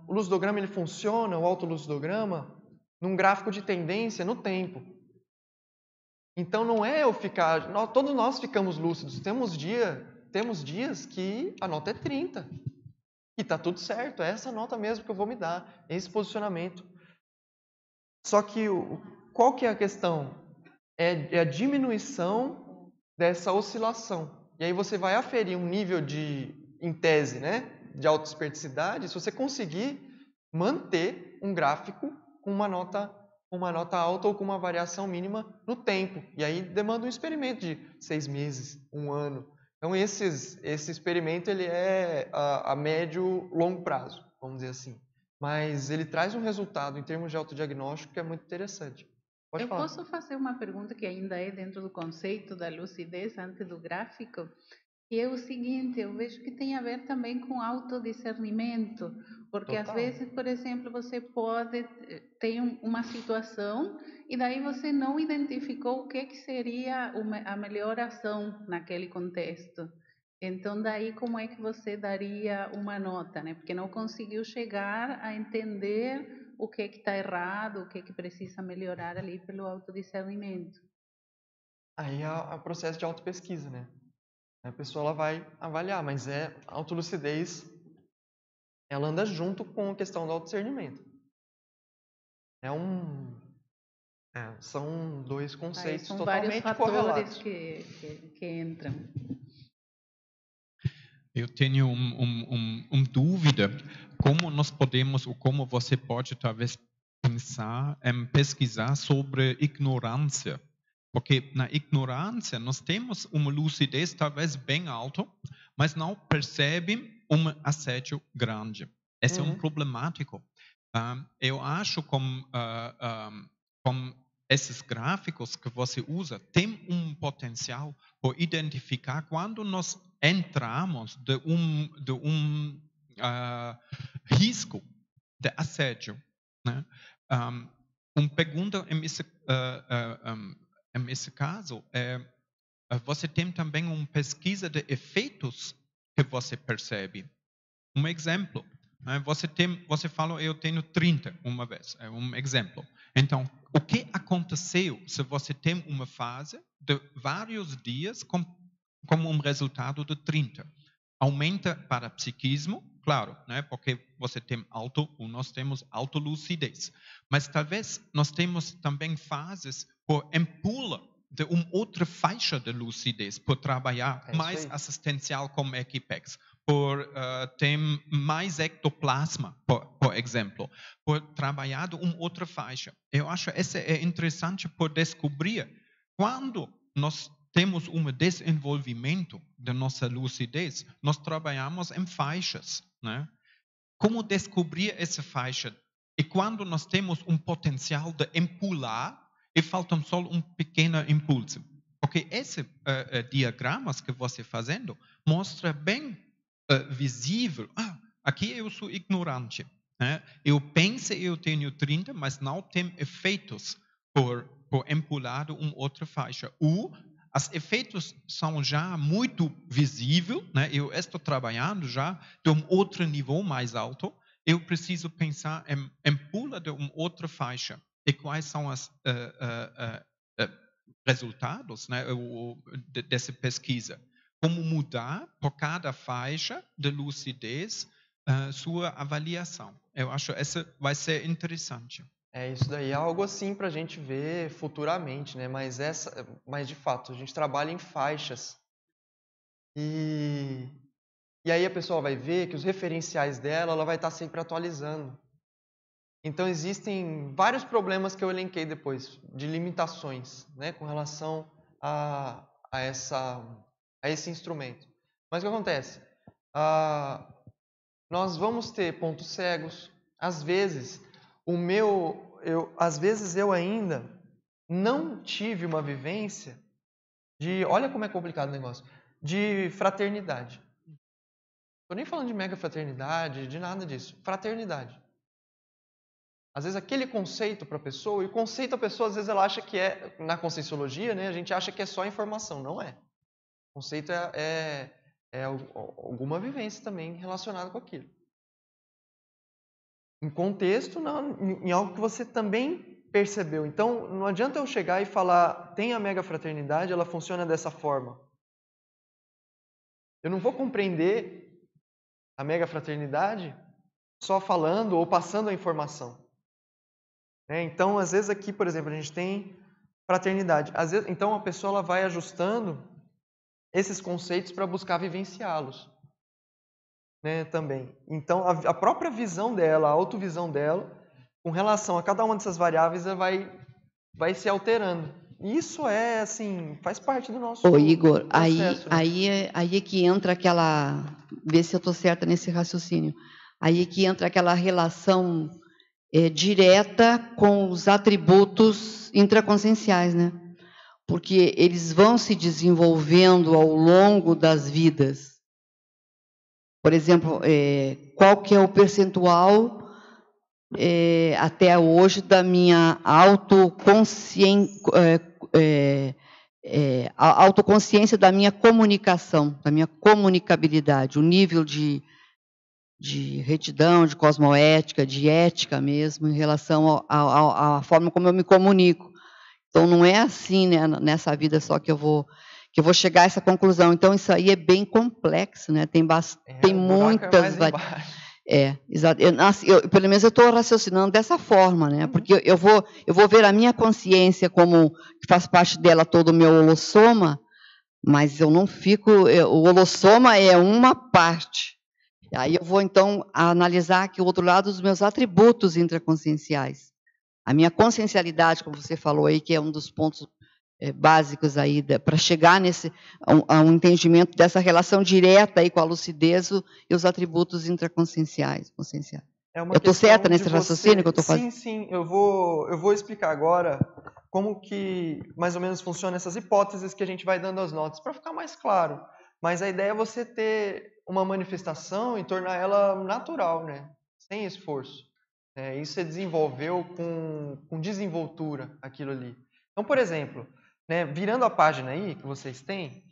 O lucidograma ele funciona, o autolucidograma, num gráfico de tendência no tempo. Então não é todos nós ficamos lúcidos. Temos dias que a nota é 30. E está tudo certo, é essa nota mesmo que eu vou me dar, esse posicionamento. Só que qual que é a questão? É a diminuição dessa oscilação. E aí você vai aferir um nível em tese, né, de autoesperticidade, se você conseguir manter um gráfico com uma nota alta ou com uma variação mínima no tempo. E aí demanda um experimento de 6 meses, 1 ano. Então esse experimento ele é a médio, longo prazo, vamos dizer assim. Mas ele traz um resultado em termos de autodiagnóstico que é muito interessante. Pode falar. Posso fazer uma pergunta que ainda é dentro do conceito da lucidez antes do gráfico? E é o seguinte, eu vejo que tem a ver também com autodiscernimento, porque Total. às vezes, por exemplo, você pode ter uma situação e daí você não identificou o que seria a melhor ação naquele contexto. Então, daí como é que você daria uma nota, né? Porque não conseguiu chegar a entender o que está errado, o que precisa melhorar ali pelo autodiscernimento. Aí é o processo de autopesquisa, né? A pessoa ela vai avaliar, mas a autolucidez ela anda junto com a questão do autodiscernimento. São dois conceitos totalmente correlatos. São vários fatores que entram. Eu tenho uma dúvida, como nós podemos, ou como você pode talvez pensar em pesquisar sobre ignorância. Porque na ignorância nós temos uma lucidez talvez bem alta, mas não percebem um assédio grande. Esse é um problemático. Eu acho como esses gráficos que você usa tem um potencial para identificar quando nós entramos de um risco de assédio, né? Uma pergunta nesse caso você tem também uma pesquisa de efeitos que você percebe. Um exemplo, né? Você falou eu tenho 30 uma vez, é um exemplo. Então, o que aconteceu se você tem uma fase de vários dias como um resultado de 30? Aumenta para psiquismo, claro, né? Porque nós temos autolucidez. Mas talvez nós temos também fases por empula de uma outra faixa de lucidez, por trabalhar mais assistencial como Equipex. ter mais ectoplasma, por exemplo, por trabalhar uma outra faixa. Eu acho que isso é interessante por descobrir quando nós temos um desenvolvimento da nossa lucidez, nós trabalhamos em faixas, né? Como descobrir essa faixa? E quando nós temos um potencial de empular e falta só um pequeno impulso. Porque esse diagramas que você fazendo mostra bem visível. Aqui eu sou ignorante. Né? Eu penso que eu tenho 30, mas não tem efeitos por empular uma outra faixa. Os efeitos são já muito visíveis, né? Eu estou trabalhando já de um outro nível mais alto. Eu preciso pensar em pula de uma outra faixa. E quais são os resultados, né, dessa pesquisa? Como mudar por cada faixa de lucidez sua avaliação. Eu acho que essa vai ser interessante. Isso daí é algo assim para a gente ver futuramente, né? Mas de fato, a gente trabalha em faixas. E aí a pessoa vai ver que os referenciais dela, ela vai estar sempre atualizando. Então existem vários problemas que eu elenquei depois, de limitações, né? Com relação a esse instrumento. Mas o que acontece? Nós vamos ter pontos cegos. Às vezes, às vezes eu ainda não tive uma vivência olha como é complicado o negócio, de fraternidade. Estou nem falando de mega fraternidade, de nada disso. Fraternidade. Às vezes aquele conceito para a pessoa, e o conceito a pessoa às vezes ela acha que na conscienciologia, né, a gente acha que é só informação, não é. O conceito é alguma vivência também relacionada com aquilo. Em contexto, em algo que você também percebeu. Então, não adianta eu chegar e falar, tem a mega fraternidade, ela funciona dessa forma. Eu não vou compreender a mega fraternidade só falando ou passando a informação. Então, às vezes aqui, por exemplo, a gente tem fraternidade. Às vezes, então, a pessoa ela vai ajustando esses conceitos para buscar vivenciá-los. Também. Então, a própria visão dela, a autovisão dela, com relação a cada uma dessas variáveis, ela vai se alterando. Isso assim, faz parte do nosso Igor, processo. aí é que entra aquela... Vê se eu estou certa nesse raciocínio. Aí é que entra aquela relação direta com os atributos intraconscienciais, né? Porque eles vão se desenvolvendo ao longo das vidas. Por exemplo, qual que é o percentual até hoje da minha autoconsciência da minha comunicação, da minha comunicabilidade, o nível de retidão, de cosmoética, de ética mesmo, em relação à forma como eu me comunico. Então, não é assim, né, nessa vida só que eu vou chegar a essa conclusão. Então, isso aí é bem complexo, né? Tem muitas... exato. Pelo menos eu estou raciocinando dessa forma, né? Porque eu vou ver a minha consciência como que faz parte dela todo o meu holossoma, mas eu não fico... O holossoma é uma parte. Aí eu vou, então, analisar aqui o outro lado dos meus atributos intraconscienciais. A minha consciencialidade, como você falou aí, que é um dos pontos básicos aí para chegar a um entendimento dessa relação direta aí com a lucidez e os atributos intraconscienciais. Eu estou certa nesse raciocínio que eu estou fazendo? Sim. Eu vou explicar agora como que mais ou menos funcionam essas hipóteses que a gente vai dando as notas, para ficar mais claro. Mas a ideia é você ter uma manifestação e tornar ela natural, né? Sem esforço. Isso você desenvolveu com desenvoltura, aquilo ali. Então, por exemplo, virando a página aí que vocês têm,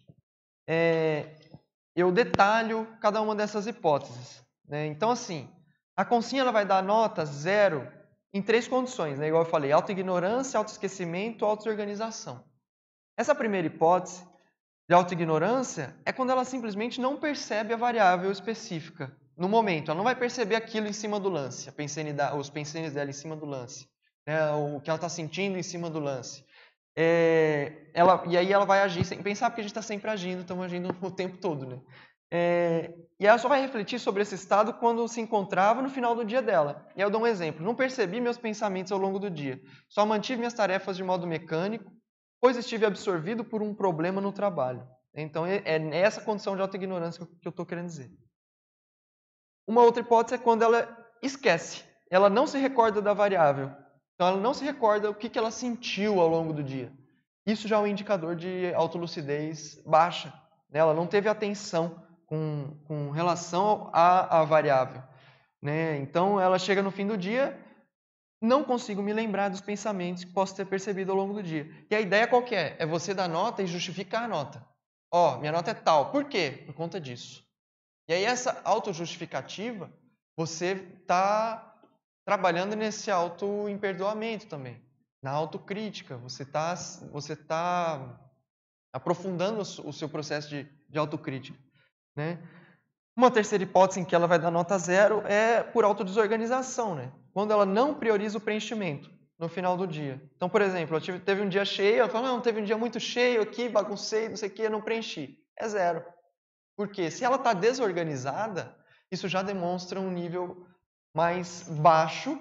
eu detalho cada uma dessas hipóteses. Então, assim, a consciência ela vai dar nota 0 em 3 condições, igual eu falei, autoignorância, autoesquecimento, autoorganização. Essa primeira hipótese de autoignorância é quando ela simplesmente não percebe a variável específica no momento. Ela não vai perceber aquilo em cima do lance, os pensênios dela em cima do lance, o que ela está sentindo em cima do lance. E aí ela vai agir sem pensar, porque a gente está sempre agindo, estamos agindo o tempo todo. E ela só vai refletir sobre esse estado quando se encontrava no final do dia dela. E eu dou um exemplo. Não percebi meus pensamentos ao longo do dia. Só mantive minhas tarefas de modo mecânico, pois estive absorvido por um problema no trabalho. Então, é nessa condição de autoignorância que eu estou querendo dizer. Uma outra hipótese é quando ela esquece. Ela não se recorda da variável. Então, ela não se recorda o que ela sentiu ao longo do dia. Isso já é um indicador de autolucidez baixa. Ela não teve atenção com relação à variável. Então, ela chega no fim do dia, não consigo me lembrar dos pensamentos que posso ter percebido ao longo do dia. E a ideia qual que é? É você dar nota e justificar a nota. Minha nota é tal. Por quê? Por conta disso. E aí, essa autojustificativa, você está trabalhando nesse auto-imperdoamento também, na autocrítica. Você tá aprofundando o seu processo de autocrítica. Uma terceira hipótese em que ela vai dar nota 0 é por autodesorganização, quando ela não prioriza o preenchimento no final do dia. Então, por exemplo, teve um dia cheio, ela fala, não, teve um dia muito cheio aqui, baguncei, não sei o que, não preenchi. É 0. Porque se ela está desorganizada, isso já demonstra um nível mais baixo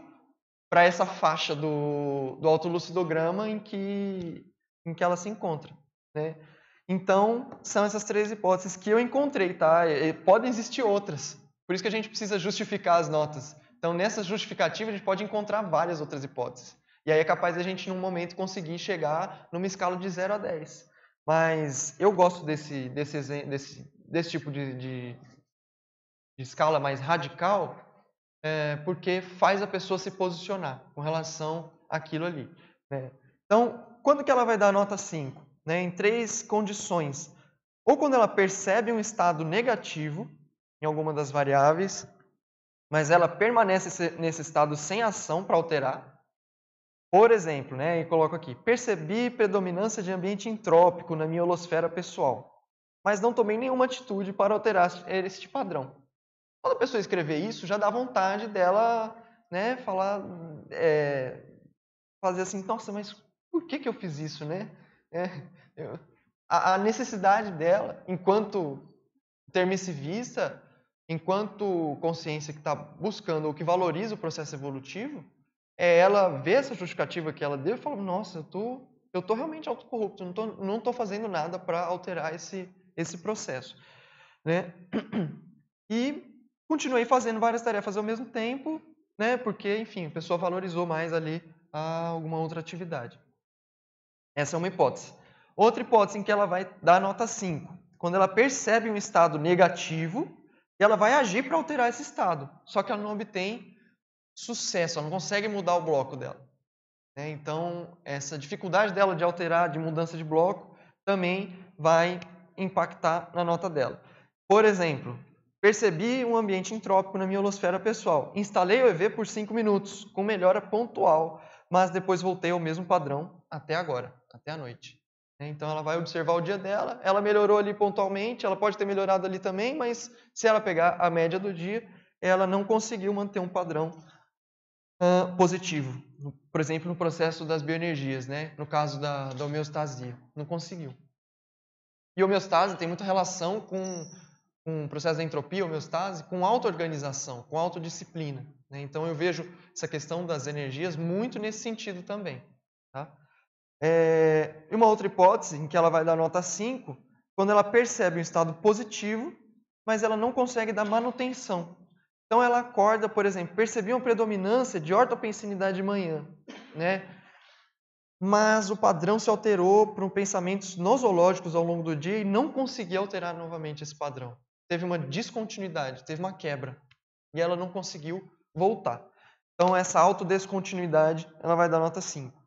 para essa faixa do autolucidograma em que ela se encontra. Então, são essas 3 hipóteses que eu encontrei, tá? Podem existir outras. Por isso que a gente precisa justificar as notas. Então, nessa justificativa, a gente pode encontrar várias outras hipóteses. E aí é capaz a gente, num momento, conseguir chegar numa escala de 0 a 10. Mas eu gosto desse tipo de escala mais radical, porque faz a pessoa se posicionar com relação àquilo ali. Então, quando que ela vai dar nota 5? Em 3 condições. Ou quando ela percebe um estado negativo em alguma das variáveis, mas ela permanece nesse estado sem ação para alterar. Por exemplo, e coloco aqui, percebi predominância de ambiente entrópico na minha holosfera pessoal, mas não tomei nenhuma atitude para alterar este padrão. Quando a pessoa escrever isso, já dá vontade dela falar, fazer assim, nossa, mas por que eu fiz isso, a necessidade dela, enquanto termicivista, enquanto consciência que está buscando ou que valoriza o processo evolutivo, é ela ver essa justificativa que ela deu e falar, nossa, eu tô realmente autocorrupto, não estou fazendo nada para alterar esse processo. E continuei fazendo várias tarefas ao mesmo tempo, porque, enfim, a pessoa valorizou mais ali alguma outra atividade. Essa é uma hipótese. Outra hipótese em que ela vai dar nota 5. Quando ela percebe um estado negativo, ela vai agir para alterar esse estado. Só que ela não obtém sucesso, ela não consegue mudar o bloco dela. Então, essa dificuldade dela de alterar, de mudança de bloco, também vai impactar na nota dela. Por exemplo, percebi um ambiente entrópico na minha holosfera pessoal. Instalei o EV por 5 minutos, com melhora pontual, mas depois voltei ao mesmo padrão até agora, até a noite. Então, ela vai observar o dia dela, ela melhorou ali pontualmente, ela pode ter melhorado ali também, mas se ela pegar a média do dia, ela não conseguiu manter um padrão positivo. Por exemplo, no processo das bioenergias, no caso da homeostasia. Não conseguiu. E homeostase tem muita relação com o processo da entropia, homeostase, com auto-organização, com autodisciplina. Então, eu vejo essa questão das energias muito nesse sentido também. Tá? E uma outra hipótese, em que ela vai dar nota 5, quando ela percebe um estado positivo, mas ela não consegue dar manutenção. Então, ela acorda, por exemplo, percebi uma predominância de ortopensinidade de manhã, mas o padrão se alterou por pensamentos nosológicos ao longo do dia e não conseguia alterar novamente esse padrão. Teve uma descontinuidade, teve uma quebra, e ela não conseguiu voltar. Então, essa autodescontinuidade, ela vai dar nota 5.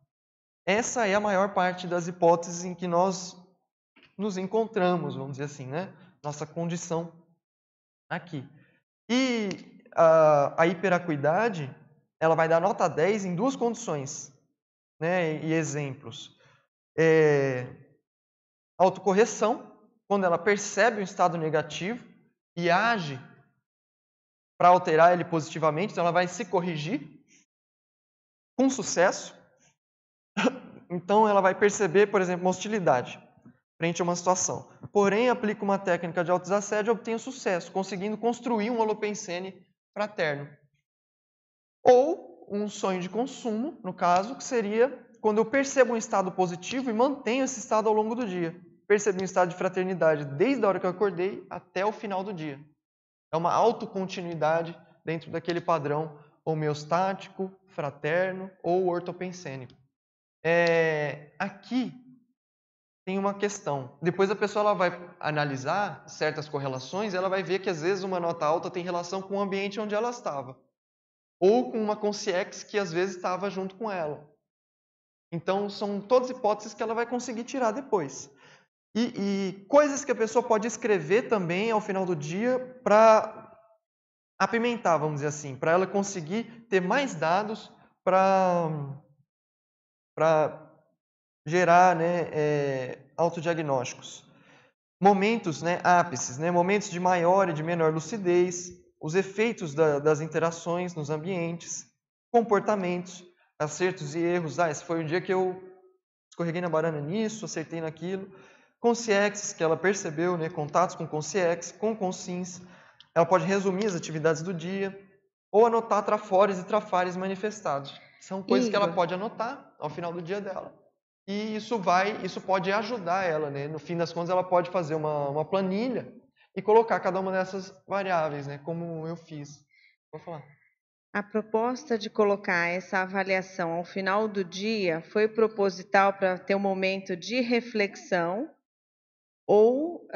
Essa é a maior parte das hipóteses em que nós nos encontramos, vamos dizer assim, nossa condição aqui. E a hiperacuidade, ela vai dar nota 10 em 2 condições, e exemplos. Autocorreção, quando ela percebe um estado negativo e age para alterar ele positivamente, então ela vai se corrigir com sucesso. Então ela vai perceber, por exemplo, uma hostilidade frente a uma situação. porém aplico uma técnica de autodesassédio e obtenho sucesso, conseguindo construir um holopensene fraterno. Ou um sonho de consumo, no caso, que seria quando eu percebo um estado positivo e mantenho esse estado ao longo do dia. Percebi um estado de fraternidade desde a hora que eu acordei até o final do dia. É uma autocontinuidade dentro daquele padrão homeostático, fraterno ou ortopensênico. Aqui tem uma questão. Depois a pessoa ela vai analisar certas correlações e ela vai ver que às vezes uma nota alta tem relação com o ambiente onde ela estava. Ou com uma consciência que às vezes estava junto com ela. Então são todas hipóteses que ela vai conseguir tirar depois. E coisas que a pessoa pode escrever também ao final do dia para apimentar, vamos dizer assim, para ela conseguir ter mais dados para gerar, né, autodiagnósticos. Momentos, né, ápices, né, momentos de maior e de menor lucidez, os efeitos das interações nos ambientes, comportamentos, acertos e erros. Esse foi o dia que eu escorreguei na banana nisso, acertei naquilo. Consciências, que ela percebeu, né, contatos com consciências, com consciência. Ela pode resumir as atividades do dia ou anotar trafores e trafares manifestados. São coisas que ela pode anotar ao final do dia dela. E isso pode ajudar ela, né? No fim das contas, ela pode fazer uma planilha e colocar cada uma dessas variáveis, né? Como eu fiz. Vou falar. A proposta de colocar essa avaliação ao final do dia foi proposital para ter um momento de reflexão ou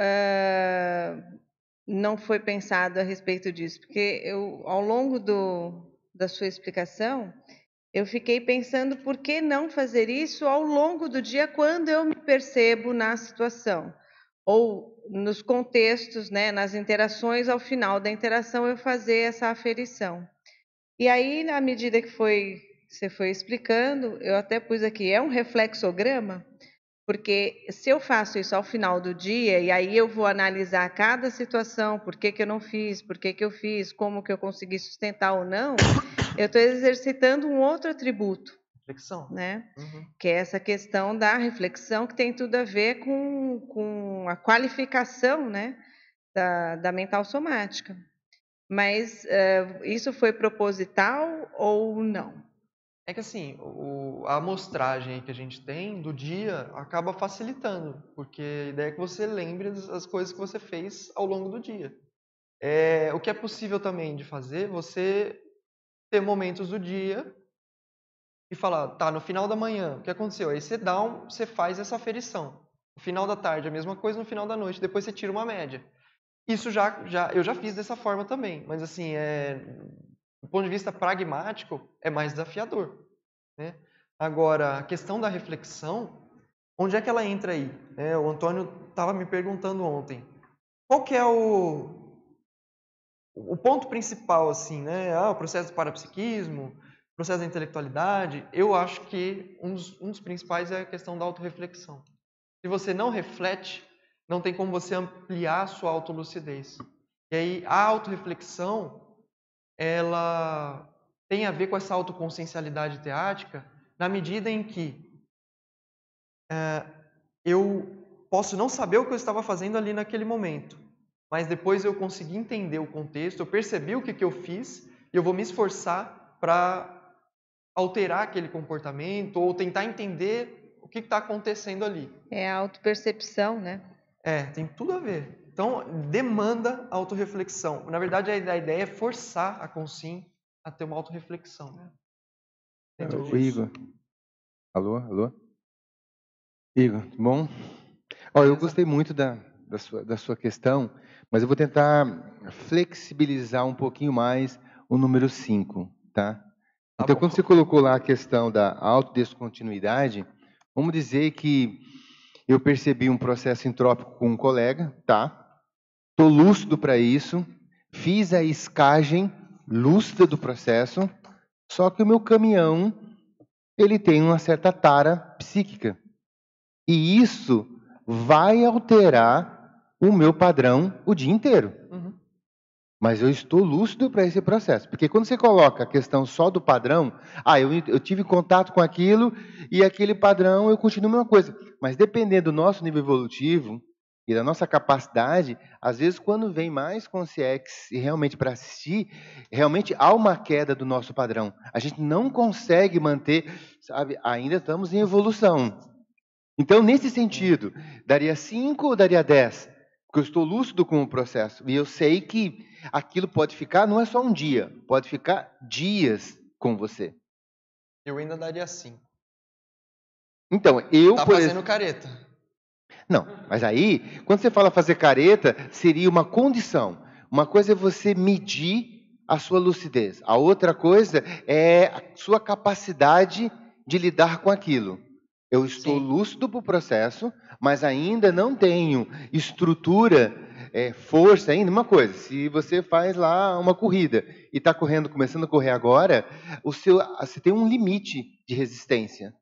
não foi pensado a respeito disso? Porque ao longo da sua explicação, eu fiquei pensando por que não fazer isso ao longo do dia quando eu me percebo na situação. Ou nos contextos, né, nas interações, ao final da interação eu fazer essa aferição. E aí, na medida que você foi explicando, eu até pus aqui, é um reflexograma? Porque se eu faço isso ao final do dia, e aí eu vou analisar cada situação, por que eu não fiz, por que eu fiz, como que eu consegui sustentar ou não, eu estou exercitando um outro atributo. Reflexão. Né? Uhum. Que é essa questão da reflexão, que tem tudo a ver com a qualificação, né, da mental somática. Mas isso foi proposital ou não? É que assim, a amostragem que a gente tem do dia acaba facilitando, porque a ideia é que você lembre das coisas que você fez ao longo do dia. O que é possível também de fazer, você ter momentos do dia e falar, tá, no final da manhã, o que aconteceu? Aí você faz essa aferição. No final da tarde, a mesma coisa, no final da noite, depois você tira uma média. Isso eu já fiz dessa forma também, mas assim, do ponto de vista pragmático, é mais desafiador, né? Agora, a questão da reflexão, onde é que ela entra aí? O Antônio estava me perguntando ontem, qual que é o ponto principal, assim, né? O processo do parapsiquismo, o processo da intelectualidade. Eu acho que um dos principais é a questão da autorreflexão. Se você não reflete, não tem como você ampliar a sua autolucidez. E aí, a autorreflexão, ela tem a ver com essa autoconsciencialidade teática, na medida em que eu posso não saber o que eu estava fazendo ali naquele momento, mas depois eu consegui entender o contexto, eu percebi o que eu fiz, e eu vou me esforçar para alterar aquele comportamento ou tentar entender o que está acontecendo ali. É a autopercepção, né? Tem tudo a ver. Então, demanda autorreflexão. Na verdade, a ideia é forçar a consciência a ter uma autorreflexão. O Igor. Alô? Igor, bom? Eu gostei muito da sua questão, mas eu vou tentar flexibilizar um pouquinho mais o número 5, tá? Então, quando você colocou lá a questão da autodescontinuidade, vamos dizer que eu percebi um processo entrópico com um colega, tá? Estou lúcido para isso, fiz a escagem lúcida do processo, só que o meu caminhão, ele tem uma certa tara psíquica. E isso vai alterar o meu padrão o dia inteiro. Uhum. Mas eu estou lúcido para esse processo. Porque quando você coloca a questão só do padrão, eu tive contato com aquilo e aquele padrão eu continuo a mesma coisa. Mas dependendo do nosso nível evolutivo, e da nossa capacidade, às vezes, quando vem mais consciência e realmente para assistir, realmente há uma queda do nosso padrão. A gente não consegue manter, sabe? Ainda estamos em evolução. Então, nesse sentido, daria 5 ou daria 10? Porque eu estou lúcido com o processo. E eu sei que aquilo pode ficar, não é só um dia, pode ficar dias com você. Eu ainda daria 5. Então, eu... Tá fazendo careta. Não, mas aí, quando você fala fazer careta, seria uma condição. Uma coisa é você medir a sua lucidez. A outra coisa é a sua capacidade de lidar com aquilo. Eu estou lúcido para o processo, mas ainda não tenho estrutura, força ainda. Uma coisa, se você faz lá uma corrida e está correndo, começando a correr agora, você tem um limite de resistência.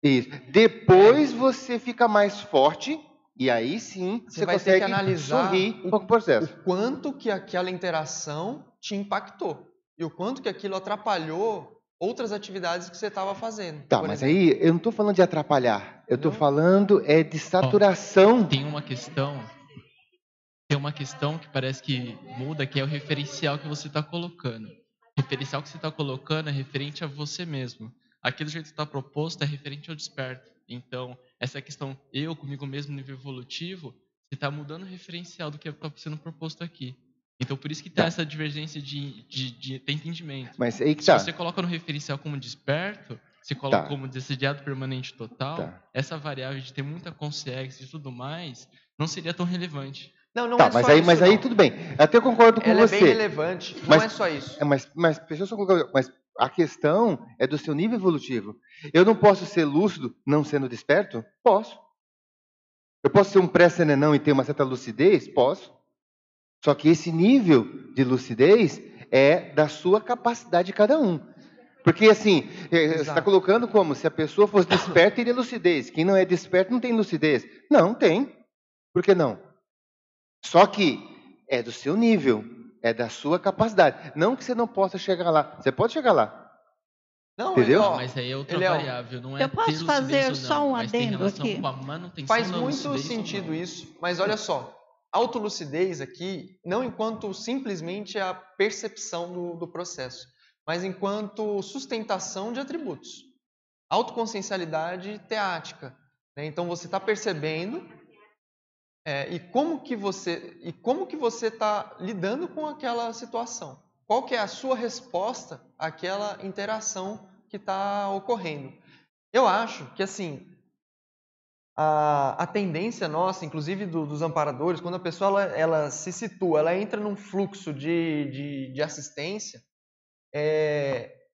Isso. Depois você fica mais forte e aí sim você vai consegue ter que analisar sorrir com o processo. O quanto que aquela interação te impactou e o quanto que aquilo atrapalhou outras atividades que você estava fazendo. Tá, mas exemplo. Aí eu não estou falando de atrapalhar, eu estou falando de saturação. Tem uma questão que parece que muda, que é o referencial que você está colocando. O referencial que você está colocando é referente a você mesmo. Aquilo que está proposto é referente ao desperto. Então, essa questão, eu comigo mesmo, nível evolutivo, você está mudando o referencial do que está sendo proposto aqui. Então, por isso que tem essa divergência de entendimento. Mas aí que Se você coloca no referencial como desperto, se coloca como desejado permanente total, essa variável de ter muita consciência e tudo mais, não seria tão relevante. Não tá, é só mas aí tudo bem. Até eu concordo com você. É bem relevante, não é só isso. Mas a questão é do seu nível evolutivo. Eu não posso ser lúcido não sendo desperto? Posso. Eu posso ser um pré-senenão e ter uma certa lucidez? Posso. Só que esse nível de lucidez é da sua capacidade de cada um. Porque assim, você está colocando como se a pessoa fosse desperta teria lucidez. Quem não é desperto não tem lucidez. Não, tem. Por que não? Só que é do seu nível, é da sua capacidade. Não que você não possa chegar lá. Você pode chegar lá. Não, entendeu? Mas aí é outra variável, não é eu posso fazer só um adendo aqui? Faz muito sentido isso, mas olha só. Autolucidez aqui, não enquanto simplesmente a percepção do processo, mas enquanto sustentação de atributos. Autoconsciencialidade teática. Né? Então, você está percebendo e como que você está lidando com aquela situação. Qual que é a sua resposta àquela interação que está ocorrendo. Eu acho que, assim, a tendência nossa, inclusive dos amparadores, quando a pessoa ela se situa, ela entra num fluxo de assistência,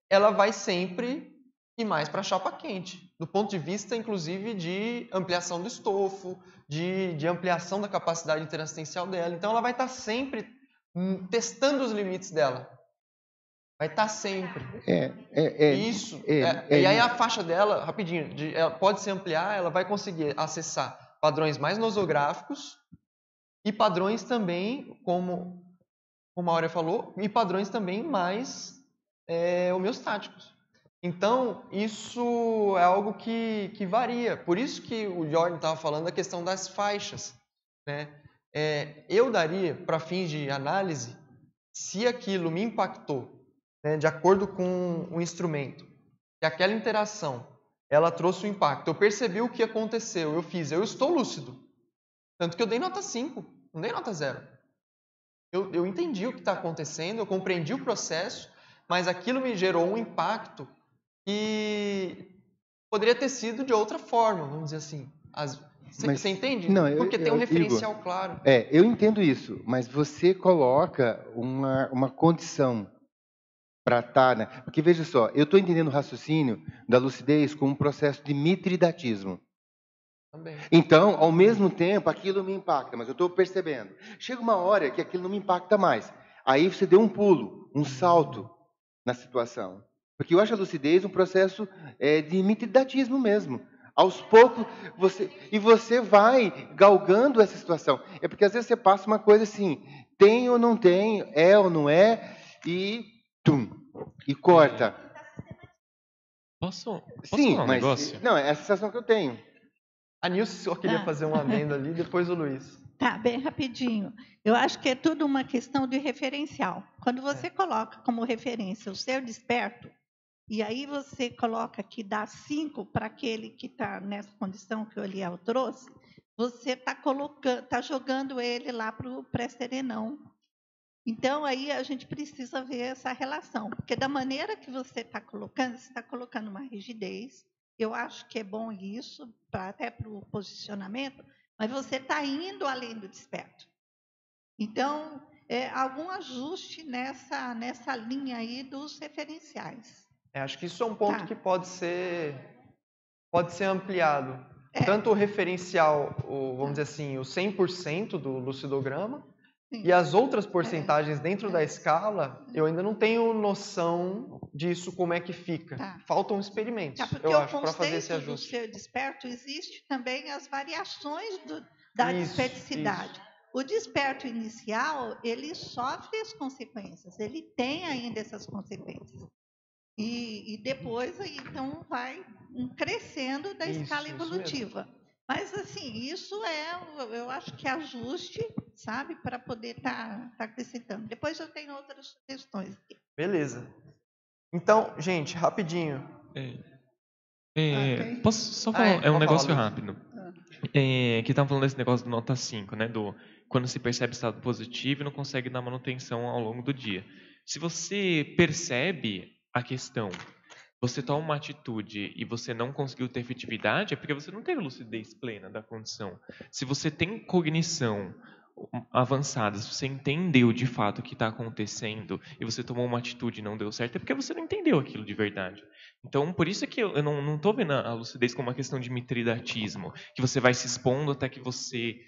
ela vai sempre ir mais para a chapa quente, do ponto de vista, inclusive, de ampliação do estofo, de ampliação da capacidade interassistencial dela. Então, ela vai estar sempre testando os limites dela. Vai estar sempre. Isso. E aí a faixa dela, rapidinho, ela pode se ampliar, ela vai conseguir acessar padrões mais nosográficos e padrões também, como a Áurea falou, e padrões também mais homeostáticos. Então, isso é algo que varia. Por isso que o Jordan estava falando da questão das faixas. Né? Eu daria, para fins de análise, se aquilo me impactou, né, de acordo com o instrumento, que aquela interação, ela trouxe um impacto. Eu percebi o que aconteceu, eu estou lúcido. Tanto que eu dei nota 5, não dei nota 0. Eu entendi o que está acontecendo, eu compreendi o processo, mas aquilo me gerou um impacto que poderia ter sido de outra forma, vamos dizer assim. Você entende? Não, porque tem um referencial Igor, claro. Eu entendo isso, mas você coloca uma condição para estar, né? Porque veja só, eu estou entendendo o raciocínio da lucidez como um processo de mitridatismo. Também. Então, ao mesmo tempo, aquilo me impacta, mas eu estou percebendo. Chega uma hora que aquilo não me impacta mais. Aí você deu um pulo, um salto na situação. Porque eu acho a lucidez um processo de mitridatismo mesmo. Aos poucos, você vai galgando essa situação. É porque às vezes você passa uma coisa assim, tem ou não tem, é ou não é, e corta. Posso Sim, falar um mas negócio? não, é a sensação que eu tenho. A Nilce só queria fazer um adendo ali, depois o Luiz. Tá, bem rapidinho. Eu acho que é tudo uma questão de referencial. Quando você coloca como referência o ser desperto, e aí você coloca que dá 5 para aquele que está nessa condição que o Eliel trouxe, você está jogando ele lá para o pré-serenão. Então, aí a gente precisa ver essa relação, porque da maneira que você está colocando uma rigidez, eu acho que é bom isso, até para o posicionamento, mas você está indo além do desperto. Então, algum ajuste nessa linha aí dos referenciais. Acho que isso é um ponto que pode ser ampliado. Tanto o referencial, vamos dizer assim, o 100% do lucidograma, e as outras porcentagens dentro da escala, eu ainda não tenho noção disso, como é que fica. Faltam experimentos, eu acho, para fazer esse ajuste. Porque o ser desperto existe também as variações da desperticidade. O desperto inicial, ele sofre as consequências, ele tem ainda essas consequências. E depois, então, vai crescendo da escala evolutiva. Mas, assim, isso eu acho que ajuste, sabe, para poder estar acrescentando. Depois eu tenho outras sugestões aqui. Beleza. Então, gente, rapidinho. Posso só falar um negócio rápido? Que estavam falando desse negócio do nota 5, né? Quando se percebe estado positivo e não consegue dar manutenção ao longo do dia. Se você percebe a questão, você toma uma atitude e você não conseguiu ter efetividade, é porque você não teve lucidez plena da condição. Se você tem cognição avançada, se você entendeu de fato o que está acontecendo e você tomou uma atitude e não deu certo, é porque você não entendeu aquilo de verdade. Então, por isso é que eu não estou vendo a lucidez como uma questão de mitridatismo, que você vai se expondo até que você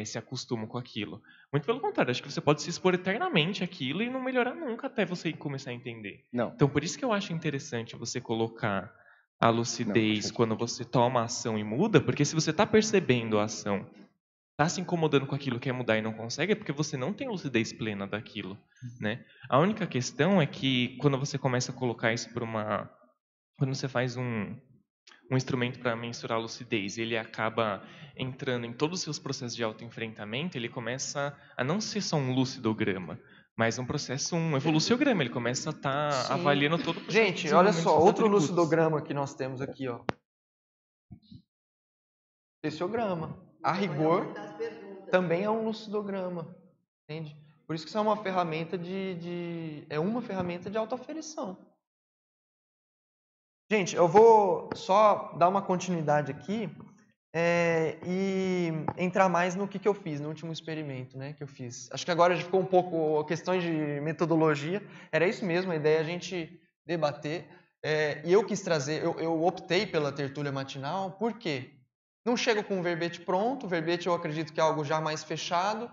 se acostuma com aquilo. Muito pelo contrário, acho que você pode se expor eternamente àquilo e não melhorar nunca até você começar a entender. Não. Então, por isso que eu acho interessante você colocar a lucidez quando você toma a ação e muda, porque se você está percebendo a ação, está se incomodando com aquilo, quer mudar e não consegue, é porque você não tem lucidez plena daquilo, né? A única questão é que quando você começa a colocar isso para quando você faz um instrumento para mensurar a lucidez, ele acaba entrando em todos os seus processos de autoenfrentamento, ele começa a não ser só um lucidograma, mas um processo, um evoluciograma, ele começa a estar avaliando todo o processo. Gente, olha só, outro lucidograma que nós temos aqui, ó. Lucidograma. A rigor, também é um lucidograma, entende? Por isso que isso é uma ferramenta de autoaferição. Gente, eu vou só dar uma continuidade aqui e entrar mais no que eu fiz no último experimento, né, que eu fiz. Acho que agora já ficou um pouco questões de metodologia. Era isso mesmo, a ideia é a gente debater. E eu quis trazer, eu optei pela tertúlia matinal, por quê? Não chego com um verbete pronto, o verbete eu acredito que é algo já mais fechado.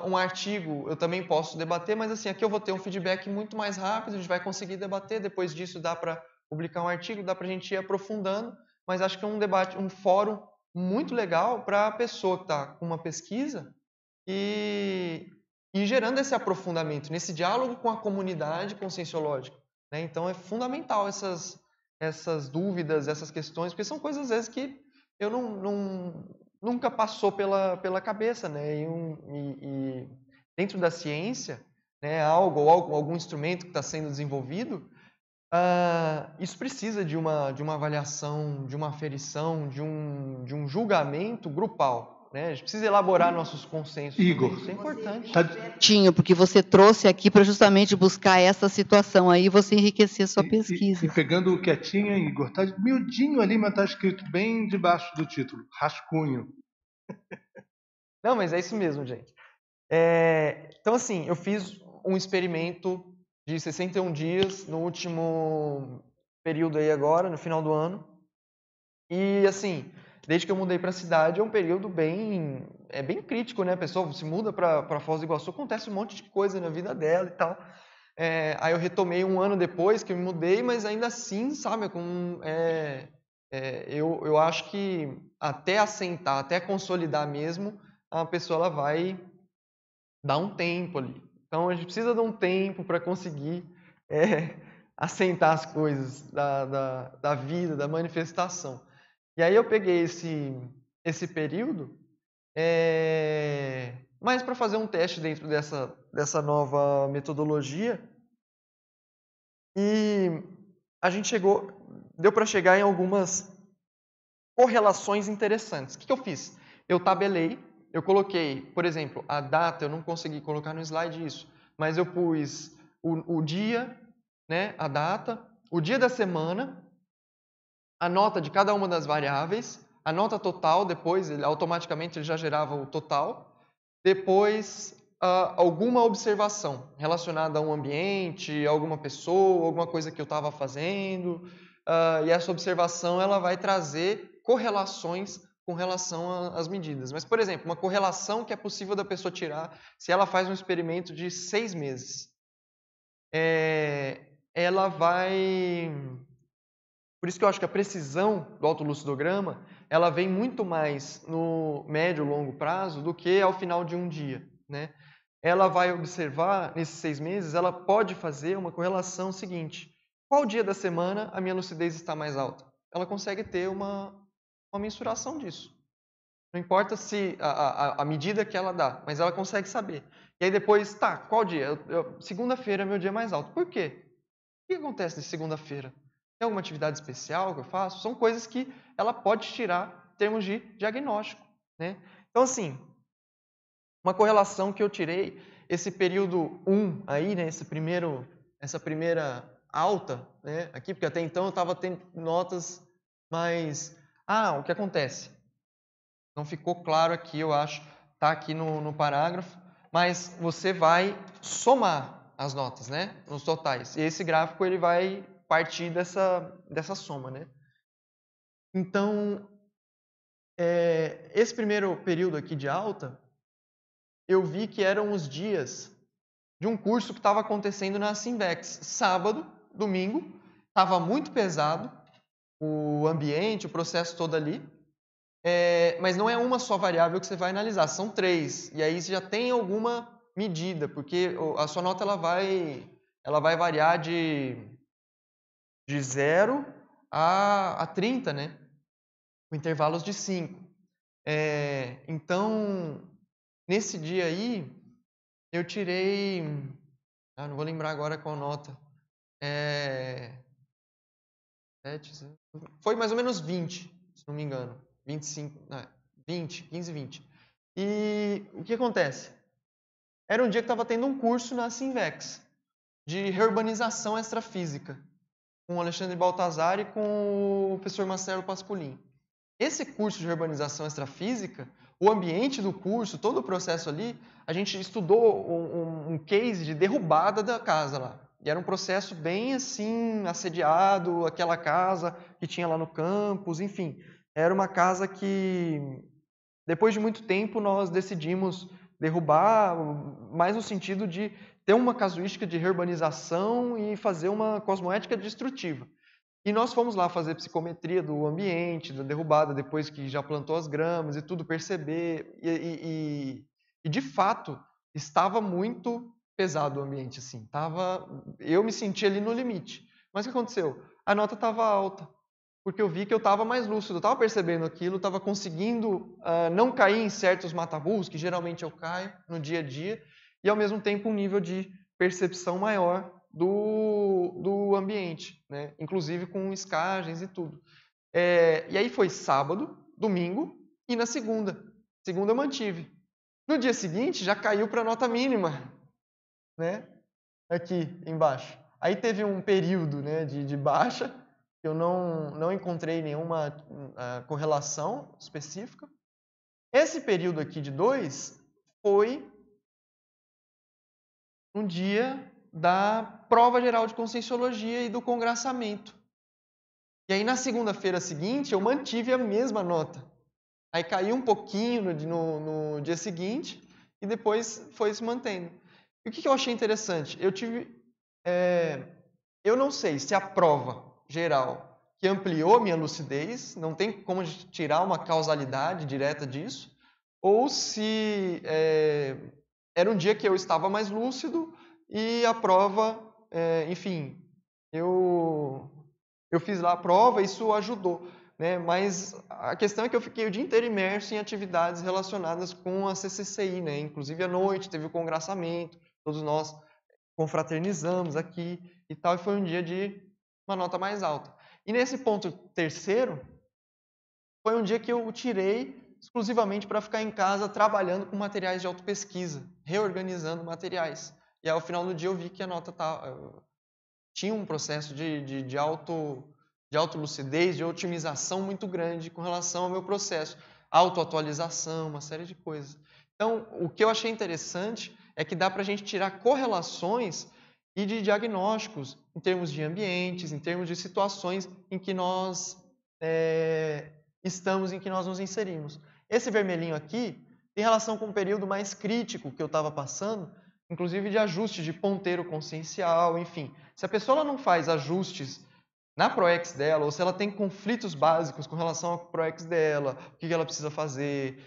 Um artigo eu também posso debater, mas assim, aqui eu vou ter um feedback muito mais rápido, a gente vai conseguir debater, depois disso dá para publicar um artigo, dá para a gente ir aprofundando, mas acho que é um debate, um fórum muito legal para a pessoa que está com uma pesquisa e gerando esse aprofundamento, nesse diálogo com a comunidade conscienciológica, né? Então é fundamental essas dúvidas, essas questões, porque são coisas às vezes que eu nunca passou pela cabeça, né? E dentro da ciência, né, algum instrumento que está sendo desenvolvido, isso precisa de uma avaliação, de uma aferição, de um julgamento grupal, né? A gente precisa elaborar nossos consensos. Igor, isso é importante. Porque você trouxe aqui para justamente buscar essa situação aí, você enriquecer a sua pesquisa. E pegando quietinha, Igor, está miudinho ali, mas está escrito bem debaixo do título, rascunho. Não, mas é isso mesmo, gente. Então, assim, eu fiz um experimento de 61 dias no último período aí agora, no final do ano. E, assim, desde que eu mudei para a cidade, é um período bem crítico, né? A pessoa se muda para Foz do Iguaçu, acontece um monte de coisa na vida dela e tal. Aí eu retomei um ano depois que eu me mudei, mas ainda assim, sabe, eu acho que até assentar, até consolidar mesmo, a pessoa ela vai dar um tempo ali. Então, a gente precisa de um tempo para conseguir assentar as coisas da vida, da manifestação. E aí eu peguei esse período mais para fazer um teste dentro dessa nova metodologia. E a gente deu para chegar em algumas correlações interessantes. O que eu fiz? Eu tabelei, eu coloquei, por exemplo, a data, eu não consegui colocar no slide isso, mas eu pus o dia, né, a data, o dia da semana, a nota de cada uma das variáveis, a nota total, depois automaticamente ele já gerava o total, depois alguma observação relacionada a um ambiente, a alguma pessoa, alguma coisa que eu estava fazendo, e essa observação ela vai trazer correlações com relação às medidas. Mas, por exemplo, uma correlação que é possível da pessoa tirar se ela faz um experimento de 6 meses. Ela vai... Por isso que eu acho que a precisão do autolucidograma ela vem muito mais no médio e longo prazo do que ao final de um dia, né? Ela vai observar, nesses 6 meses, ela pode fazer uma correlação seguinte. Qual dia da semana a minha lucidez está mais alta? Ela consegue ter uma mensuração disso. Não importa se a medida que ela dá, mas ela consegue saber. E aí depois, qual dia? Segunda-feira é meu dia mais alto. Por quê? O que acontece na segunda-feira? Tem alguma atividade especial que eu faço? São coisas que ela pode tirar em termos de diagnóstico, né? Então, assim, uma correlação que eu tirei, esse período 1 aí, né, essa primeira alta, né, aqui, porque até então eu estava tendo notas mais... o que acontece? Não ficou claro aqui, eu acho, está aqui no parágrafo, mas você vai somar as notas, né, nos totais. E esse gráfico ele vai partir dessa soma, né? Então, esse primeiro período aqui de alta, eu vi que eram os dias de um curso que estava acontecendo na Simvex. Sábado, domingo, estava muito pesado o ambiente, o processo todo ali, mas não é uma só variável que você vai analisar, são 3. E aí você já tem alguma medida, porque a sua nota ela vai variar de 0 a 30, né? Com intervalos de 5. Então, nesse dia aí, eu tirei... não vou lembrar agora qual nota. Foi mais ou menos 20, se não me engano. 25, 20, 15, 20. E o que acontece? Era um dia que estava tendo um curso na Simvex de reurbanização extrafísica, com o Alexandre Baltazar e com o professor Marcelo Pasculin. Esse curso de urbanização extrafísica, o ambiente do curso, todo o processo ali, a gente estudou um case de derrubada da casa lá. E era um processo bem assim, assediado, aquela casa que tinha lá no campus, enfim. Era uma casa que, depois de muito tempo, nós decidimos derrubar, mais no sentido de ter uma casuística de reurbanização e fazer uma cosmoética destrutiva. E nós fomos lá fazer psicometria do ambiente, da derrubada, depois que já plantou as gramas e tudo, perceber. E de fato, estava muito pesado o ambiente, assim. Eu me senti ali no limite. Mas o que aconteceu? A nota estava alta, porque eu vi que eu estava mais lúcido, eu estava percebendo aquilo, estava conseguindo não cair em certos matabus, que geralmente eu caio no dia a dia, e ao mesmo tempo um nível de percepção maior do ambiente, né? Inclusive com escagens e tudo. E aí foi sábado, domingo e na segunda. Segunda eu mantive. No dia seguinte já caiu para a nota mínima, né? Aqui embaixo. Aí teve um período, né, de baixa, que eu não encontrei nenhuma correlação específica. Esse período aqui de 2 foi um dia da prova geral de conscienciologia e do congraçamento. E aí, na segunda-feira seguinte, eu mantive a mesma nota. Aí caiu um pouquinho no dia seguinte e depois foi se mantendo. E o que eu achei interessante? Eu não sei se a prova geral que ampliou minha lucidez, não tem como tirar uma causalidade direta disso, ou se era um dia que eu estava mais lúcido e a prova, enfim, eu fiz lá a prova, isso ajudou. né? Mas a questão é que eu fiquei o dia inteiro imerso em atividades relacionadas com a CCCI, né? Inclusive à noite teve o congraçamento, todos nós confraternizamos aqui e tal, e foi um dia de uma nota mais alta. E nesse ponto terceiro, foi um dia que eu tirei exclusivamente para ficar em casa trabalhando com materiais de autopesquisa, reorganizando materiais. E ao final do dia eu vi que a nota tinha um processo de autolucidez, de otimização muito grande com relação ao meu processo. Autoatualização, uma série de coisas. Então, o que eu achei interessante é que dá para a gente tirar correlações e de diagnósticos em termos de ambientes, em termos de situações em que nós estamos, em que nós nos inserimos. Esse vermelhinho aqui tem relação com o período mais crítico que eu estava passando, inclusive de ajuste de ponteiro consciencial, enfim. Se a pessoa ela não faz ajustes na ProEx dela, ou se ela tem conflitos básicos com relação ao ProEx dela, o que ela precisa fazer,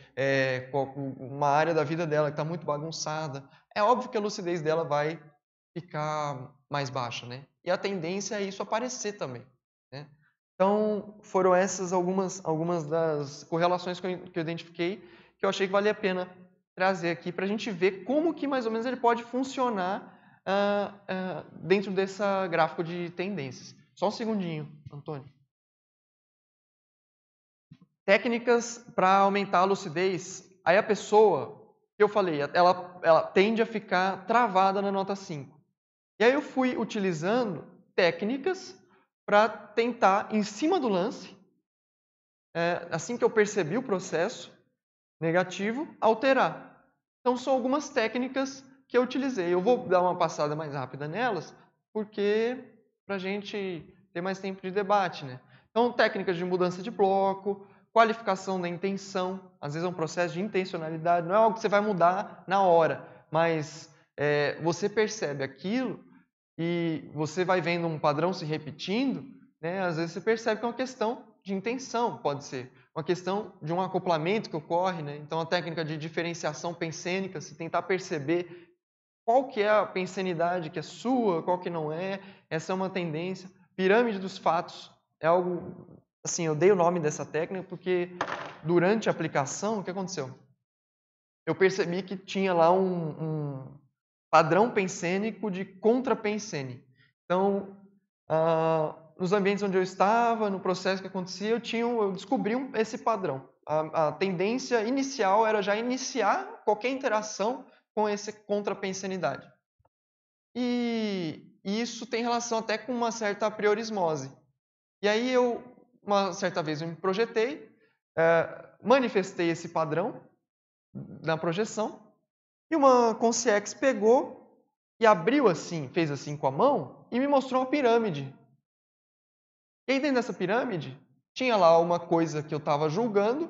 uma área da vida dela que está muito bagunçada, é óbvio que a lucidez dela vai ficar mais baixa, né? E a tendência é isso aparecer também, né? Então, foram essas algumas das correlações que eu identifiquei, que eu achei que valia a pena trazer aqui para a gente ver como que mais ou menos ele pode funcionar dentro desse gráfico de tendências. Só um segundinho, Antônio. Técnicas para aumentar a lucidez. Aí a pessoa, que eu falei, ela tende a ficar travada na nota 5. E aí eu fui utilizando técnicas para tentar, em cima do lance, assim que eu percebi o processo negativo, alterar. Então, são algumas técnicas que eu utilizei. Eu vou dar uma passada mais rápida nelas, porque para a gente ter mais tempo de debate, né? Então, técnicas de mudança de bloco, qualificação da intenção. Às vezes é um processo de intencionalidade, não é algo que você vai mudar na hora, mas você percebe aquilo e você vai vendo um padrão se repetindo, né? Às vezes você percebe que é uma questão de intenção, pode ser uma questão de um acoplamento que ocorre, né? Então, a técnica de diferenciação pensênica, se tentar perceber qual que é a pensenidade que é sua, qual que não é, essa é uma tendência. Pirâmide dos fatos é algo, assim, eu dei o nome dessa técnica porque durante a aplicação, o que aconteceu? Eu percebi que tinha lá um padrão pensênico de contrapensene. Então, nos ambientes onde eu estava, no processo que acontecia, eu descobri esse padrão. A tendência inicial era já iniciar qualquer interação com essa contrapensenidade. E isso tem relação até com uma certa apriorismose. E aí uma certa vez eu me projetei, manifestei esse padrão na projeção, e uma consciex pegou e abriu assim, fez assim com a mão, e me mostrou uma pirâmide. E aí dentro dessa pirâmide, tinha lá uma coisa que eu estava julgando,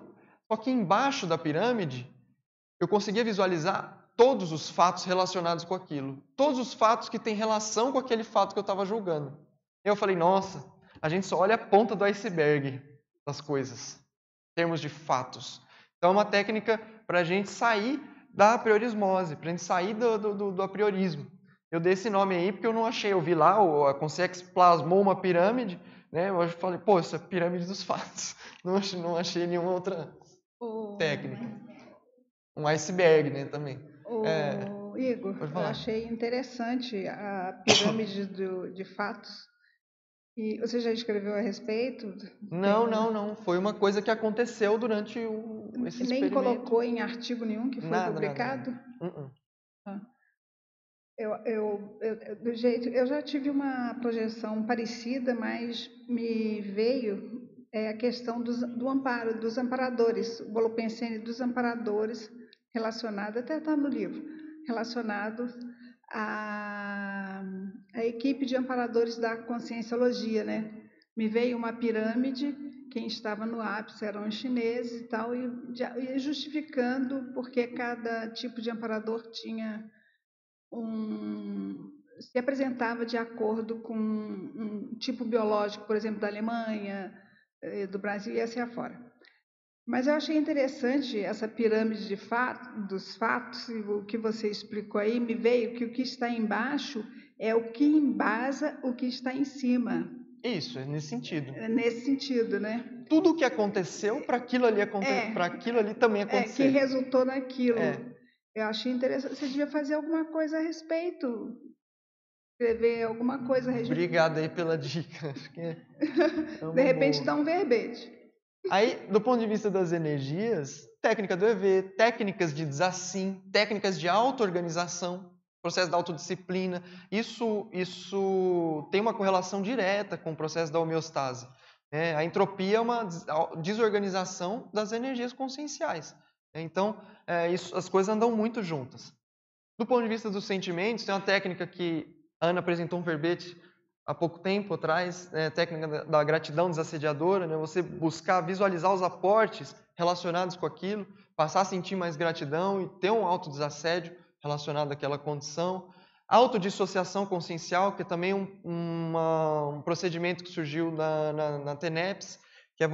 só que embaixo da pirâmide, eu conseguia visualizar todos os fatos relacionados com aquilo. Todos os fatos que têm relação com aquele fato que eu estava julgando. E eu falei, nossa, a gente só olha a ponta do iceberg das coisas, em termos de fatos. Então é uma técnica para a gente sair da apriorismose, para a gente sair do apriorismo. Eu dei esse nome aí porque eu não achei, eu vi lá, a Consciex plasmou uma pirâmide, né? Eu falei, pô, essa é a pirâmide dos fatos. Não achei nenhuma outra técnica. Um iceberg, né, também. Igor, eu achei interessante a pirâmide de fatos. E você já escreveu a respeito? Não. Foi uma coisa que aconteceu durante esse experimento. Nem colocou em artigo nenhum que foi publicado? Nada. Eu já tive uma projeção parecida, mas me veio a questão do amparo, dos amparadores, o Bolopensene dos amparadores, relacionado, até está no livro, relacionado à equipe de amparadores da conscienciologia, né? Me veio uma pirâmide, quem estava no ápice eram os chineses e tal, e justificando porque cada tipo de amparador tinha se apresentava de acordo com um tipo biológico, por exemplo, da Alemanha, do Brasil e assim afora. Mas eu achei interessante essa pirâmide dos fatos, e o que você explicou aí, me veio que o que está embaixo é o que embasa o que está em cima. Isso, é nesse sentido. É nesse sentido, né? Tudo o que aconteceu para aquilo ali para aquilo ali também acontecer. Que resultou naquilo. É. Eu achei interessante. Você devia fazer alguma coisa a respeito. Escrever alguma coisa a respeito. Obrigado aí pela dica. Acho que de repente dá um verbete. Aí, do ponto de vista das energias, técnica do EV, técnicas de desassim, técnicas de auto-organização, processo da autodisciplina, isso tem uma correlação direta com o processo da homeostase. A entropia é uma desorganização das energias conscienciais. Então, as coisas andam muito juntas. Do ponto de vista dos sentimentos, tem uma técnica que a Ana apresentou um verbete há pouco tempo atrás, técnica da gratidão desassediadora, né? Você buscar visualizar os aportes relacionados com aquilo, passar a sentir mais gratidão e ter um autodesassédio relacionado àquela condição. Autodissociação consciencial, que é também um procedimento que surgiu na TENEPS, que é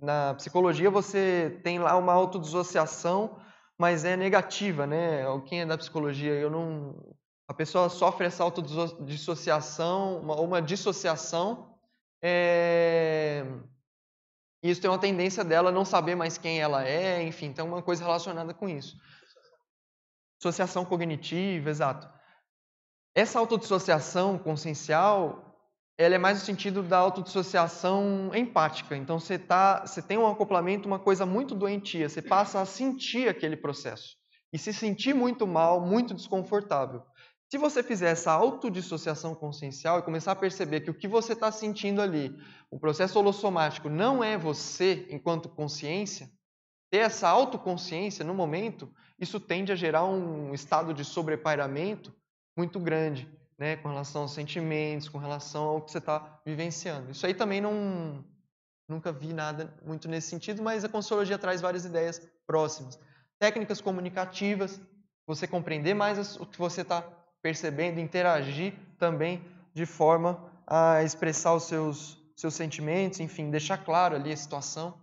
na psicologia, você tem lá uma autodissociação, mas é negativa, né? Quem é da psicologia, a pessoa sofre essa autodissociação, uma dissociação, e isso tem uma tendência dela não saber mais quem ela é, enfim, tem uma coisa relacionada com isso. Associação cognitiva, exato. Essa autodissociação consciencial, ela é mais no sentido da autodissociação empática. Então, você tem um acoplamento, uma coisa muito doentia, você passa a sentir aquele processo e se sentir muito mal, muito desconfortável. Se você fizer essa autodissociação consciencial e começar a perceber que o que você está sentindo ali, o processo holossomático, não é você enquanto consciência, ter essa autoconsciência no momento, isso tende a gerar um estado de sobrepairamento muito grande, né, com relação aos sentimentos, com relação ao que você está vivenciando. Isso aí também nunca vi nada muito nesse sentido, mas a Conscienciologia traz várias ideias próximas. Técnicas comunicativas, você compreender mais o que você está percebendo, interagir também de forma a expressar os seus sentimentos, enfim, deixar claro ali a situação.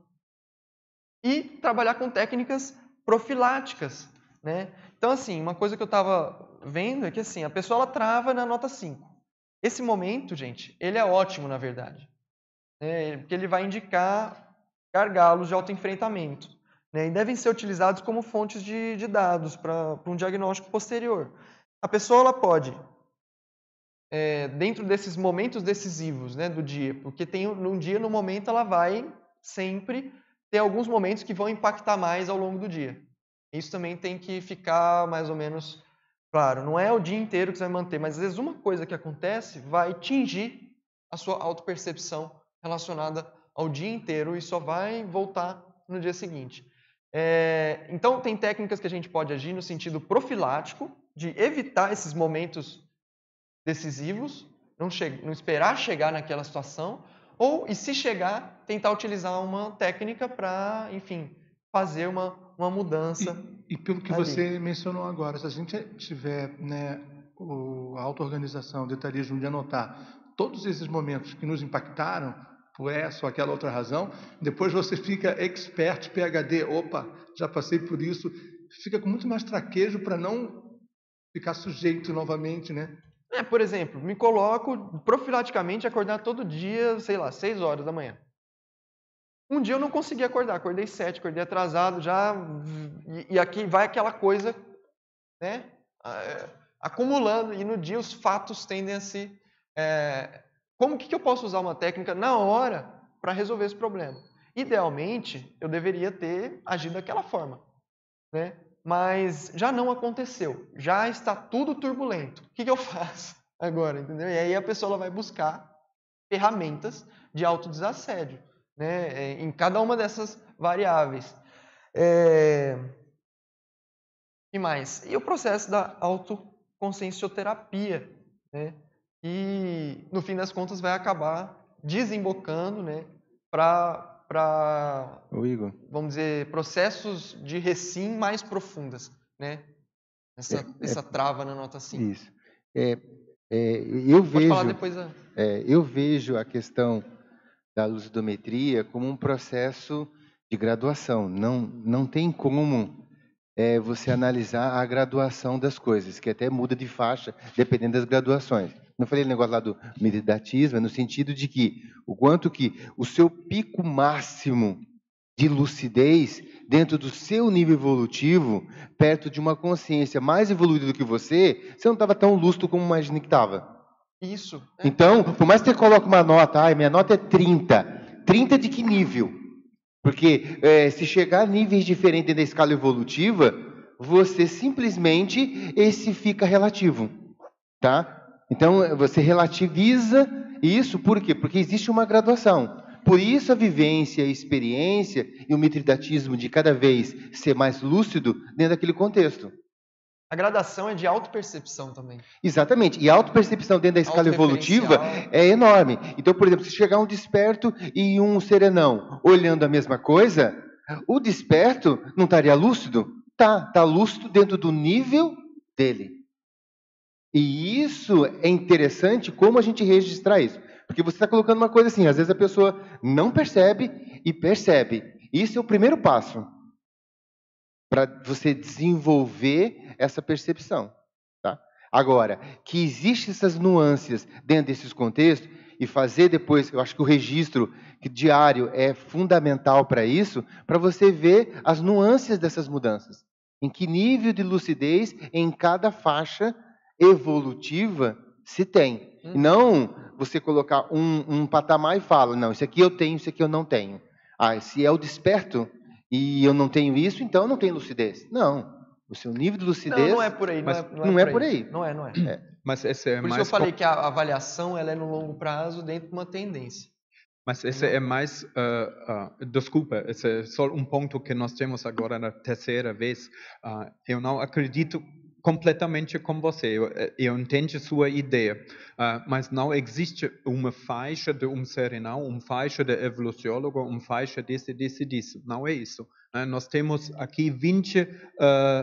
E trabalhar com técnicas profiláticas, né? Então, assim, uma coisa que eu estava vendo é que assim, a pessoa ela trava na nota 5. Esse momento, gente, ele é ótimo, na verdade, né? Porque ele vai indicar gargalos de autoenfrentamento, né? E devem ser utilizados como fontes de dados para um diagnóstico posterior. A pessoa ela pode, dentro desses momentos decisivos, né, do dia, porque no momento ela vai sempre ter alguns momentos que vão impactar mais ao longo do dia. Isso também tem que ficar mais ou menos claro. Não é o dia inteiro que você vai manter, mas às vezes uma coisa que acontece vai tingir a sua autopercepção relacionada ao dia inteiro e só vai voltar no dia seguinte. Então, tem técnicas que a gente pode agir no sentido profilático, de evitar esses momentos decisivos, não esperar chegar naquela situação, e se chegar, tentar utilizar uma técnica para, enfim, fazer uma mudança. E pelo que você mencionou agora, se a gente tiver, né, a auto-organização, o detalhismo de anotar todos esses momentos que nos impactaram, por essa ou aquela outra razão, depois você fica expert, PhD, opa, já passei por isso, fica com muito mais traquejo para não ficar sujeito novamente, né? Por exemplo, me coloco profilaticamente a acordar todo dia, sei lá, 6 horas da manhã. Um dia eu não consegui acordar, acordei 7, acordei atrasado já, e aqui vai aquela coisa, né, acumulando, e no dia os fatos tendem a se... Como que eu posso usar uma técnica na hora para resolver esse problema? Idealmente, eu deveria ter agido daquela forma, né? Mas já não aconteceu, já está tudo turbulento. O que eu faço agora, entendeu? E aí a pessoa ela vai buscar ferramentas de autodesassédio, né? Em cada uma dessas variáveis. E mais? E o processo da autoconsciencioterapia, né? E, no fim das contas, vai acabar desembocando, né, para, vamos dizer, processos de recim mais profundas, né? Essa trava na nota 5. Isso. Eu Pode falar depois. Eu vejo a questão da lucidometria como um processo de graduação. Não tem como você analisar a graduação das coisas, que até muda de faixa dependendo das graduações. Não falei o negócio lá do meditatismo, é no sentido de que o quanto que o seu pico máximo de lucidez dentro do seu nível evolutivo, perto de uma consciência mais evoluída do que você não estava tão lúcido como imagina que estava. Isso. Então, por mais que você coloque uma nota, minha nota é 30. 30 de que nível? Porque se chegar a níveis diferentes dentro da escala evolutiva, você simplesmente, esse fica relativo. Tá? Então, você relativiza isso, por quê? Porque existe uma graduação. Por isso a vivência, a experiência e o mitridatismo de cada vez ser mais lúcido dentro daquele contexto. A gradação é de autopercepção também. Exatamente. E a autopercepção dentro da escala evolutiva é enorme. Então, por exemplo, se chegar um desperto e um serenão olhando a mesma coisa, o desperto não estaria lúcido? Tá lúcido dentro do nível dele. E isso é interessante como a gente registrar isso. Porque você está colocando uma coisa assim, às vezes a pessoa não percebe e percebe. Isso é o primeiro passo para você desenvolver essa percepção. Tá? Agora, que existem essas nuances dentro desses contextos e fazer depois, eu acho que o registro diário é fundamental para isso, para você ver as nuances dessas mudanças. Em que nível de lucidez em cada faixa evolutiva se tem. E não você colocar um patamar e fala, não, isso aqui eu tenho, isso aqui eu não tenho. Se é o desperto e eu não tenho isso, então eu não tenho lucidez. Não. O seu nível de lucidez... Não é por aí. Não é por aí. Não é. Mas esse é por isso mais eu falei que a avaliação ela é no longo prazo dentro de uma tendência. Mas esse é mais, desculpa, esse é só um ponto que nós temos agora na terceira vez. Eu não acredito completamente com você. Eu entendo sua ideia, mas não existe uma faixa de serenão, uma faixa de evoluciólogo, uma faixa disso. Não é isso. Nós temos aqui 20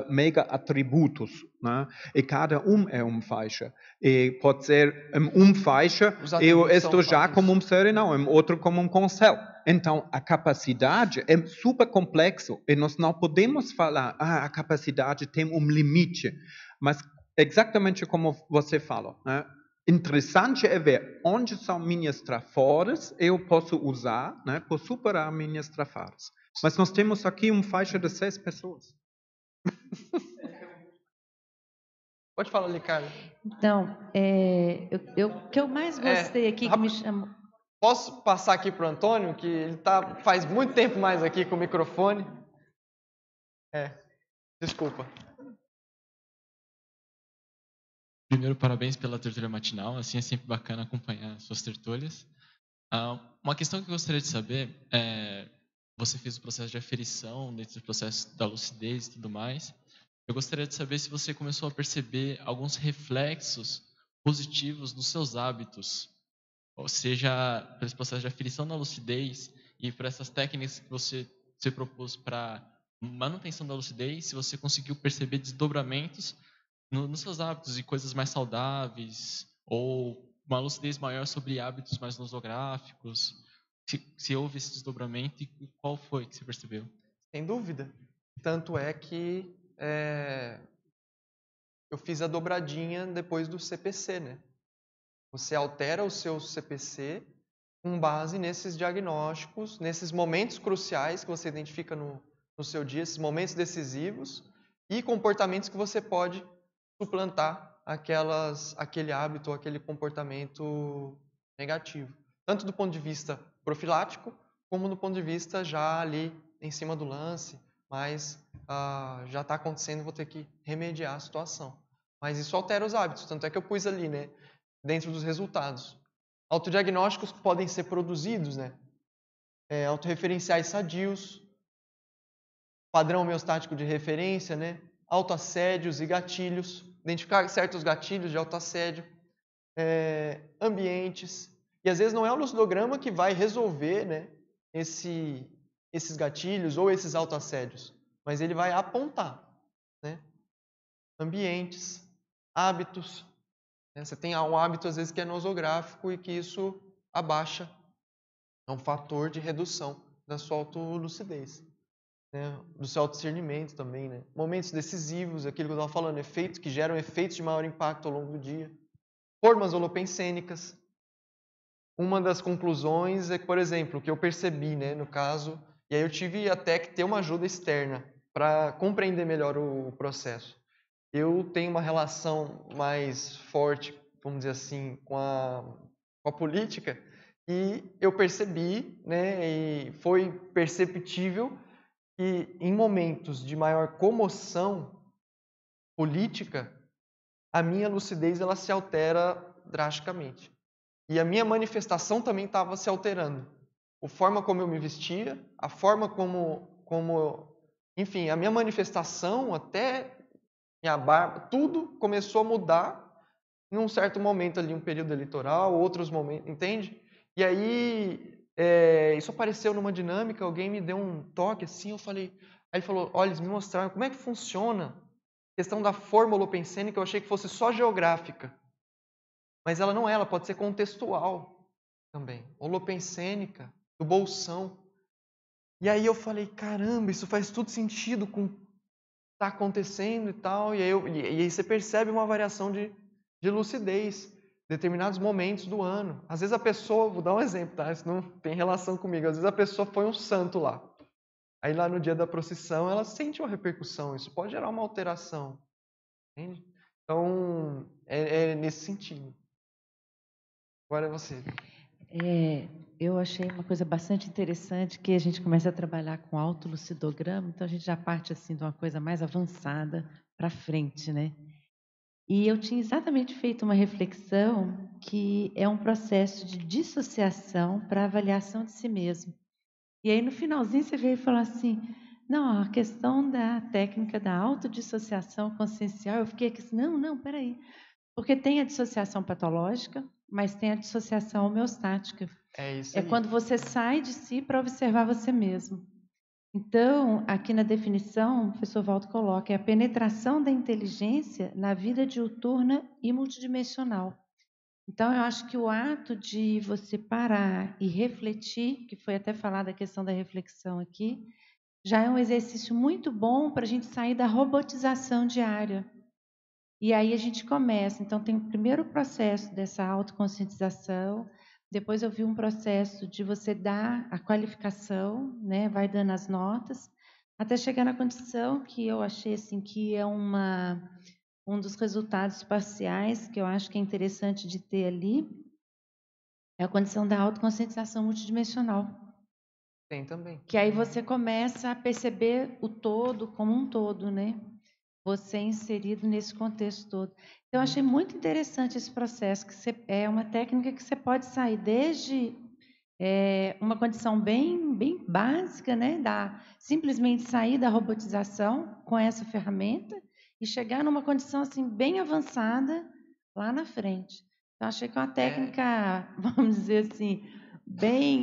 mega atributos, né? E cada é uma faixa. E pode ser uma faixa, eu estou já como um serenão, outro como um concel. Então, a capacidade é super complexo e nós não podemos falar, a capacidade tem um limite. Mas, exatamente como você falou, né? Interessante é ver onde são minhas trafores eu posso usar, né, para superar minhas trafores. Mas nós temos aqui uma faixa de 6 pessoas. Pode falar, Ricardo. Então, o que eu mais gostei aqui que me chamou... Posso passar aqui para o Antônio, que ele faz muito tempo mais aqui com o microfone. Desculpa. Primeiro, parabéns pela tertúlia matinal. Assim é sempre bacana acompanhar suas tertúlias. Uma questão que eu gostaria de saber é... Você fez o processo de aferição, dentro do processo da lucidez e tudo mais. Eu gostaria de saber se você começou a perceber alguns reflexos positivos nos seus hábitos. Ou seja, pelo processo de aferição da lucidez e por essas técnicas que você se propôs para manutenção da lucidez, se você conseguiu perceber desdobramentos nos seus hábitos e coisas mais saudáveis, ou uma lucidez maior sobre hábitos mais nosográficos. Se houve esse desdobramento e qual foi que você percebeu? Sem dúvida. Tanto é que eu fiz a dobradinha depois do CPC, né? Você altera o seu CPC com base nesses diagnósticos, nesses momentos cruciais que você identifica no seu dia, esses momentos decisivos e comportamentos que você pode suplantar aquele hábito ou aquele comportamento negativo. Tanto do ponto de vista profilático, como do ponto de vista já ali em cima do lance, mas já está acontecendo, vou ter que remediar a situação. Mas isso altera os hábitos, tanto é que eu pus ali, né, dentro dos resultados. Autodiagnósticos que podem ser produzidos, né, autorreferenciais sadios, padrão homeostático de referência, né, autoassédios e gatilhos, identificar certos gatilhos de autoassédio, ambientes. E às vezes não é o lucidograma que vai resolver, né, esses gatilhos ou esses autoassédios, mas ele vai apontar, né, ambientes, hábitos. Né, você tem um hábito às vezes que é nosográfico e que isso abaixa, é um fator de redução da sua autolucidez, né, do seu autodiscernimento também, né. Momentos decisivos, aquilo que eu estava falando, efeitos que geram efeitos de maior impacto ao longo do dia. formas holopensênicas. Uma das conclusões é que, por exemplo, o que eu percebi, né, no caso, e aí eu tive até que ter uma ajuda externa para compreender melhor o processo. Eu tenho uma relação mais forte, vamos dizer assim, com a política, e eu percebi, né, e foi perceptível que em momentos de maior comoção política, a minha lucidez ela se altera drasticamente. E a minha manifestação também estava se alterando. A forma como eu me vestia, a forma enfim, a minha manifestação, até minha barba, tudo começou a mudar em um certo momento ali, um período eleitoral, outros momentos, entende? E aí, isso apareceu numa dinâmica, alguém me deu um toque assim, eu falei... Aí ele falou, olha, eles me mostraram como é que funciona a questão da forma holopensênica, eu achei que fosse só geográfica. Mas ela não é, ela pode ser contextual também, holopensênica, do bolsão. E aí eu falei, caramba, isso faz tudo sentido com o que está acontecendo e tal. E aí você percebe uma variação de lucidez em determinados momentos do ano. Às vezes a pessoa, vou dar um exemplo, tá? Isso não tem relação comigo. Às vezes a pessoa foi um santo lá. Aí lá no dia da procissão ela sente uma repercussão. Isso pode gerar uma alteração. Entende? Então, é nesse sentido. Agora é você. Eu achei uma coisa bastante interessante que a gente começa a trabalhar com autolucidograma, então a gente já parte assim de uma coisa mais avançada para frente, né? E eu tinha exatamente feito uma reflexão que é um processo de dissociação para avaliação de si mesmo. E aí no finalzinho você veio e falou assim, não, a questão da técnica da autodissociação consciencial, eu fiquei aqui assim, não, peraí. Porque tem a dissociação patológica, mas tem a dissociação homeostática. É isso aí. É quando você sai de si para observar você mesmo. Então, aqui na definição, o professor Waldo coloca, é a penetração da inteligência na vida diuturna e multidimensional. Então, eu acho que o ato de você parar e refletir, que foi até falada a questão da reflexão aqui, já é um exercício muito bom para a gente sair da robotização diária. E aí a gente começa. Então, tem o primeiro processo dessa autoconscientização, depois eu vi um processo de você dar a qualificação, né, vai dando as notas, até chegar na condição que eu achei assim, que é um dos resultados parciais que eu acho que é interessante de ter ali, é a condição da autoconscientização multidimensional. Tem também. Que aí você começa a perceber o todo como um todo, né? Você inserido nesse contexto todo. Então, eu achei muito interessante esse processo, que é uma técnica que você pode sair desde uma condição bem básica, né? Simplesmente sair da robotização com essa ferramenta e chegar numa condição assim bem avançada lá na frente. Então, achei que é uma técnica, vamos dizer assim,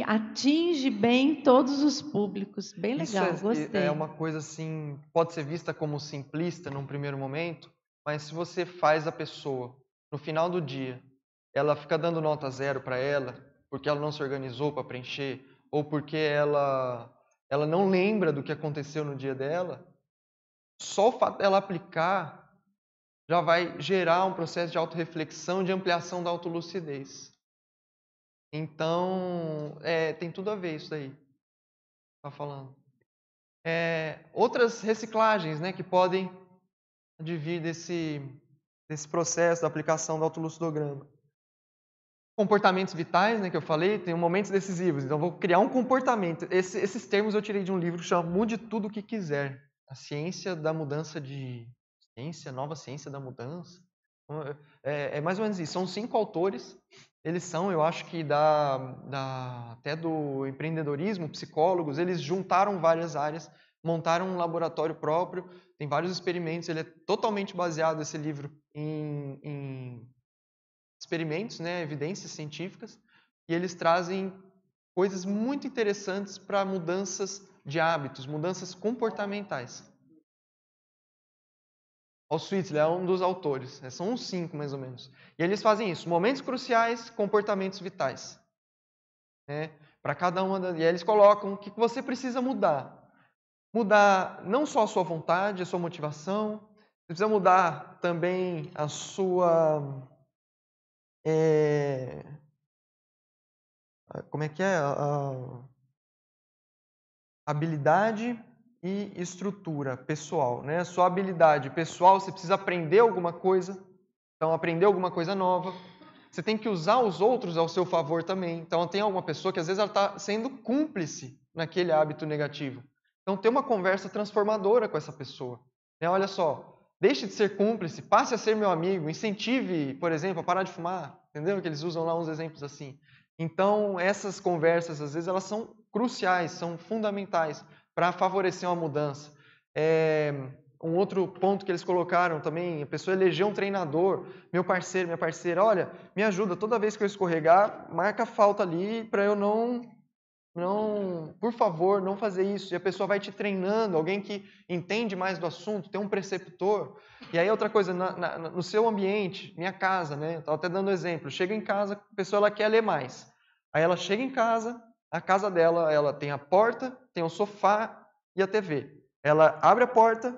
atinge bem todos os públicos. Bem legal, gostei. É uma coisa assim, pode ser vista como simplista num primeiro momento, mas se você faz a pessoa, no final do dia, ela fica dando nota 0 para ela, porque ela não se organizou para preencher, ou porque ela não lembra do que aconteceu no dia dela, só o fato dela aplicar já vai gerar um processo de autorreflexão, de ampliação da autolucidez. Então, tem tudo a ver isso daí. Tá falando. Outras reciclagens, né, que podem advir desse processo da aplicação do autolucidograma. Comportamentos vitais, né, que eu falei, tem momentos decisivos. Então, vou criar um comportamento. Esses termos eu tirei de um livro que chama Mude Tudo o que Quiser. A ciência da mudança de... Nova ciência da mudança. É mais ou menos isso. São 5 autores. Eles são, eu acho que até do empreendedorismo, psicólogos, eles juntaram várias áreas, montaram um laboratório próprio, tem vários experimentos, ele é totalmente baseado, esse livro, em experimentos, né, evidências científicas, e eles trazem coisas muito interessantes para mudanças de hábitos, mudanças comportamentais. O Sweetley é um dos autores, são uns 5 mais ou menos. E eles fazem isso, momentos cruciais, comportamentos vitais. Para cada uma e aí eles colocam o que você precisa mudar. Mudar não só a sua vontade, a sua motivação, você precisa mudar também a sua Como é que é? Habilidade e estrutura pessoal, né? Sua habilidade pessoal, você precisa aprender alguma coisa, então aprender alguma coisa nova. Você tem que usar os outros ao seu favor também. Então tem alguma pessoa que às vezes ela está sendo cúmplice naquele hábito negativo. Então ter uma conversa transformadora com essa pessoa. Né? Olha só, deixe de ser cúmplice, passe a ser meu amigo, incentive, por exemplo, a parar de fumar. Entendeu? Que eles usam lá uns exemplos assim. Então essas conversas, às vezes, elas são cruciais, são fundamentais para favorecer uma mudança. Um outro ponto que eles colocaram também, a pessoa elegeu um treinador, meu parceiro, minha parceira, olha, me ajuda, toda vez que eu escorregar, marca a falta ali para eu não, por favor, não fazer isso. E a pessoa vai te treinando, alguém que entende mais do assunto, tem um preceptor. E aí outra coisa, no seu ambiente, minha casa, né? Estava até dando exemplo, chega em casa, a pessoa ela quer ler mais. Aí ela chega em casa, a casa dela, ela tem a porta, tem o sofá e a TV. Ela abre a porta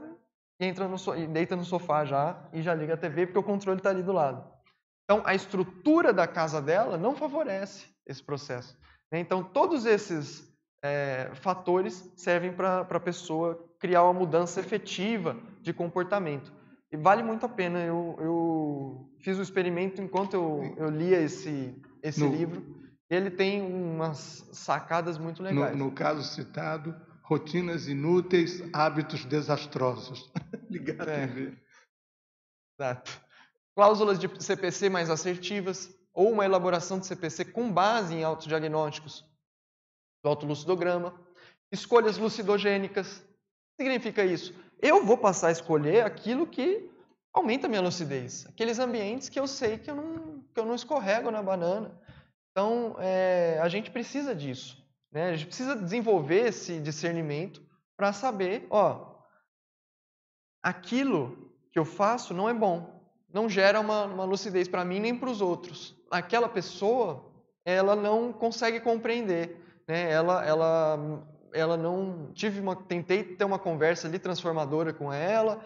e deita no sofá já e já liga a TV porque o controle está ali do lado. Então, a estrutura da casa dela não favorece esse processo. Né? Então, todos esses fatores servem para a pessoa criar uma mudança efetiva de comportamento. E vale muito a pena. Eu fiz o experimento enquanto eu lia esse livro. Ele tem umas sacadas muito legais. No caso citado, rotinas inúteis, hábitos desastrosos. Ligar a TV. Exato. Cláusulas de CPC mais assertivas, ou uma elaboração de CPC com base em autodiagnósticos do autolucidograma. Escolhas lucidogênicas. O que significa isso? Eu vou passar a escolher aquilo que aumenta a minha lucidez. Aqueles ambientes que eu sei que eu não escorrego na banana. Então, a gente precisa disso. Né? A gente precisa desenvolver esse discernimento para saber, aquilo que eu faço não é bom. Não gera uma lucidez para mim nem para os outros. Aquela pessoa, ela não consegue compreender. Né? Ela não... Tentei ter uma conversa ali transformadora com ela,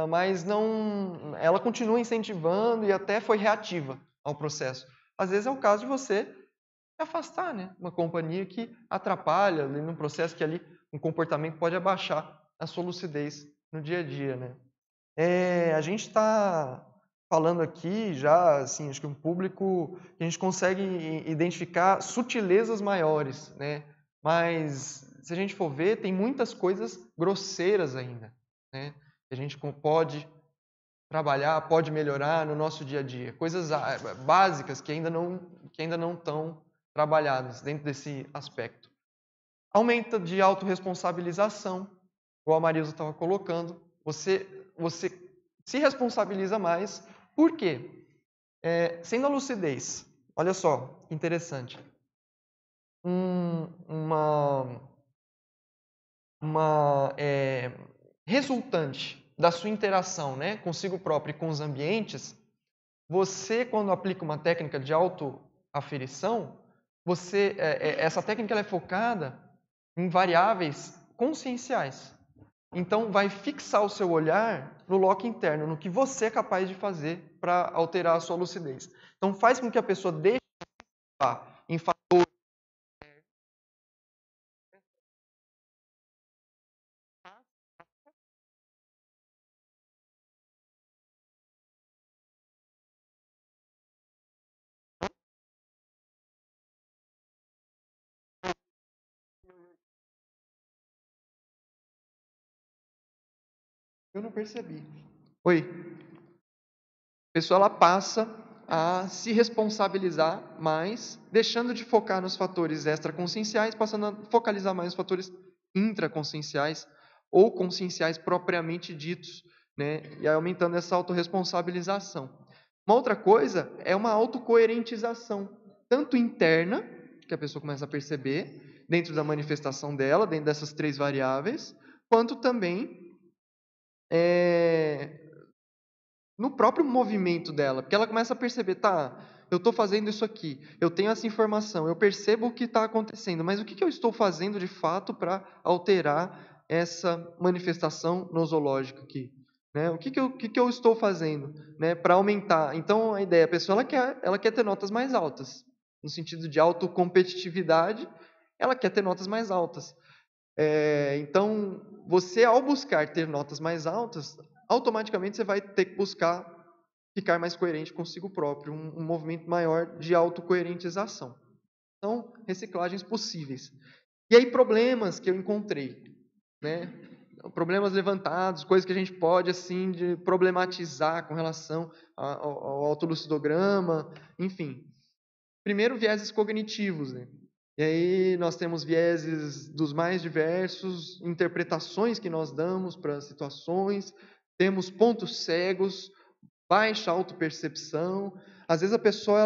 mas não... Ela continua incentivando e até foi reativa ao processo. Às vezes é o caso de você se afastar, né? Uma companhia que atrapalha ali num processo que ali um comportamento pode abaixar a sua lucidez no dia a dia, né? A gente está falando aqui já, assim, acho que um público que a gente consegue identificar sutilezas maiores, né? Mas se a gente for ver, tem muitas coisas grosseiras ainda, né? Que a gente pode trabalhar, pode melhorar no nosso dia a dia. Coisas básicas que ainda não estão trabalhadas dentro desse aspecto. Aumenta de autorresponsabilização, como a Marisa estava colocando. Você se responsabiliza mais. Por quê? Sendo a lucidez, olha só, interessante. Resultante da sua interação, né, consigo próprio e com os ambientes, você, quando aplica uma técnica de autoaferição, essa técnica ela é focada em variáveis conscienciais. Então, vai fixar o seu olhar no loco interno, no que você é capaz de fazer para alterar a sua lucidez. Então, faz com que a pessoa deixe de pensar em fatores. Eu não percebi. Oi. A pessoa ela passa a se responsabilizar mais, deixando de focar nos fatores extraconscienciais, passando a focalizar mais nos fatores intraconscienciais ou conscienciais propriamente ditos, né? E aí aumentando essa autorresponsabilização. Uma outra coisa é uma autocoerentização, tanto interna, que a pessoa começa a perceber, dentro da manifestação dela, dentro dessas 3 variáveis, quanto também no próprio movimento dela, porque ela começa a perceber, eu estou fazendo isso aqui, eu tenho essa informação, eu percebo o que está acontecendo, mas o que eu estou fazendo de fato para alterar essa manifestação nosológica aqui? né? O que eu estou fazendo, né, para aumentar? Então, a ideia, a pessoa ela quer ter notas mais altas, no sentido de autocompetitividade, ela quer ter notas mais altas. Então, você, ao buscar ter notas mais altas, automaticamente você vai ter que buscar ficar mais coerente consigo próprio, um movimento maior de autocoerentização. Então, reciclagens possíveis. E aí, problemas que eu encontrei, né? Problemas levantados, coisas que a gente pode, assim, de problematizar com relação ao autolucidograma, enfim. Primeiro, vieses cognitivos, né? E aí nós temos vieses dos mais diversos, interpretações que nós damos para situações, temos pontos cegos, baixa autopercepção. Às vezes a pessoa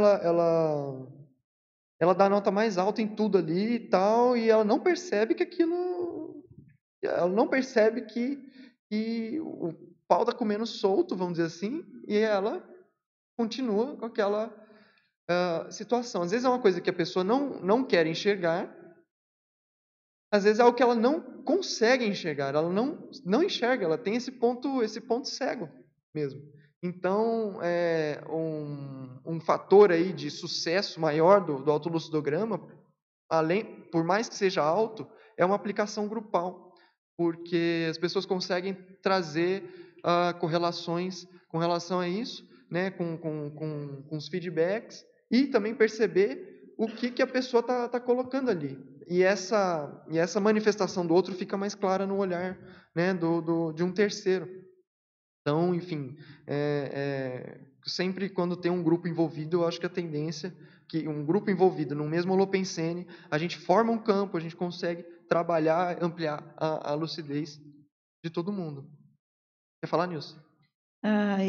ela dá nota mais alta em tudo ali e tal, e ela não percebe que aquilo, ela não percebe que o pau está comendo solto, vamos dizer assim, e ela continua com aquela situação. Às vezes é uma coisa que a pessoa não quer enxergar, às vezes é algo que ela não consegue enxergar, ela não enxerga, ela tem esse ponto cego mesmo. Então, um fator aí de sucesso maior do autolucidograma, por mais que seja alto, é uma aplicação grupal, porque as pessoas conseguem trazer correlações com relação a isso, né, com os feedbacks, e também perceber o que a pessoa está colocando ali. E essa manifestação do outro fica mais clara no olhar, né, de um terceiro. Então, enfim, sempre quando tem um grupo envolvido, eu acho que a tendência que um grupo envolvido no mesmo Holopensene, a gente forma um campo, a gente consegue trabalhar, ampliar a lucidez de todo mundo. Quer falar, Nilson?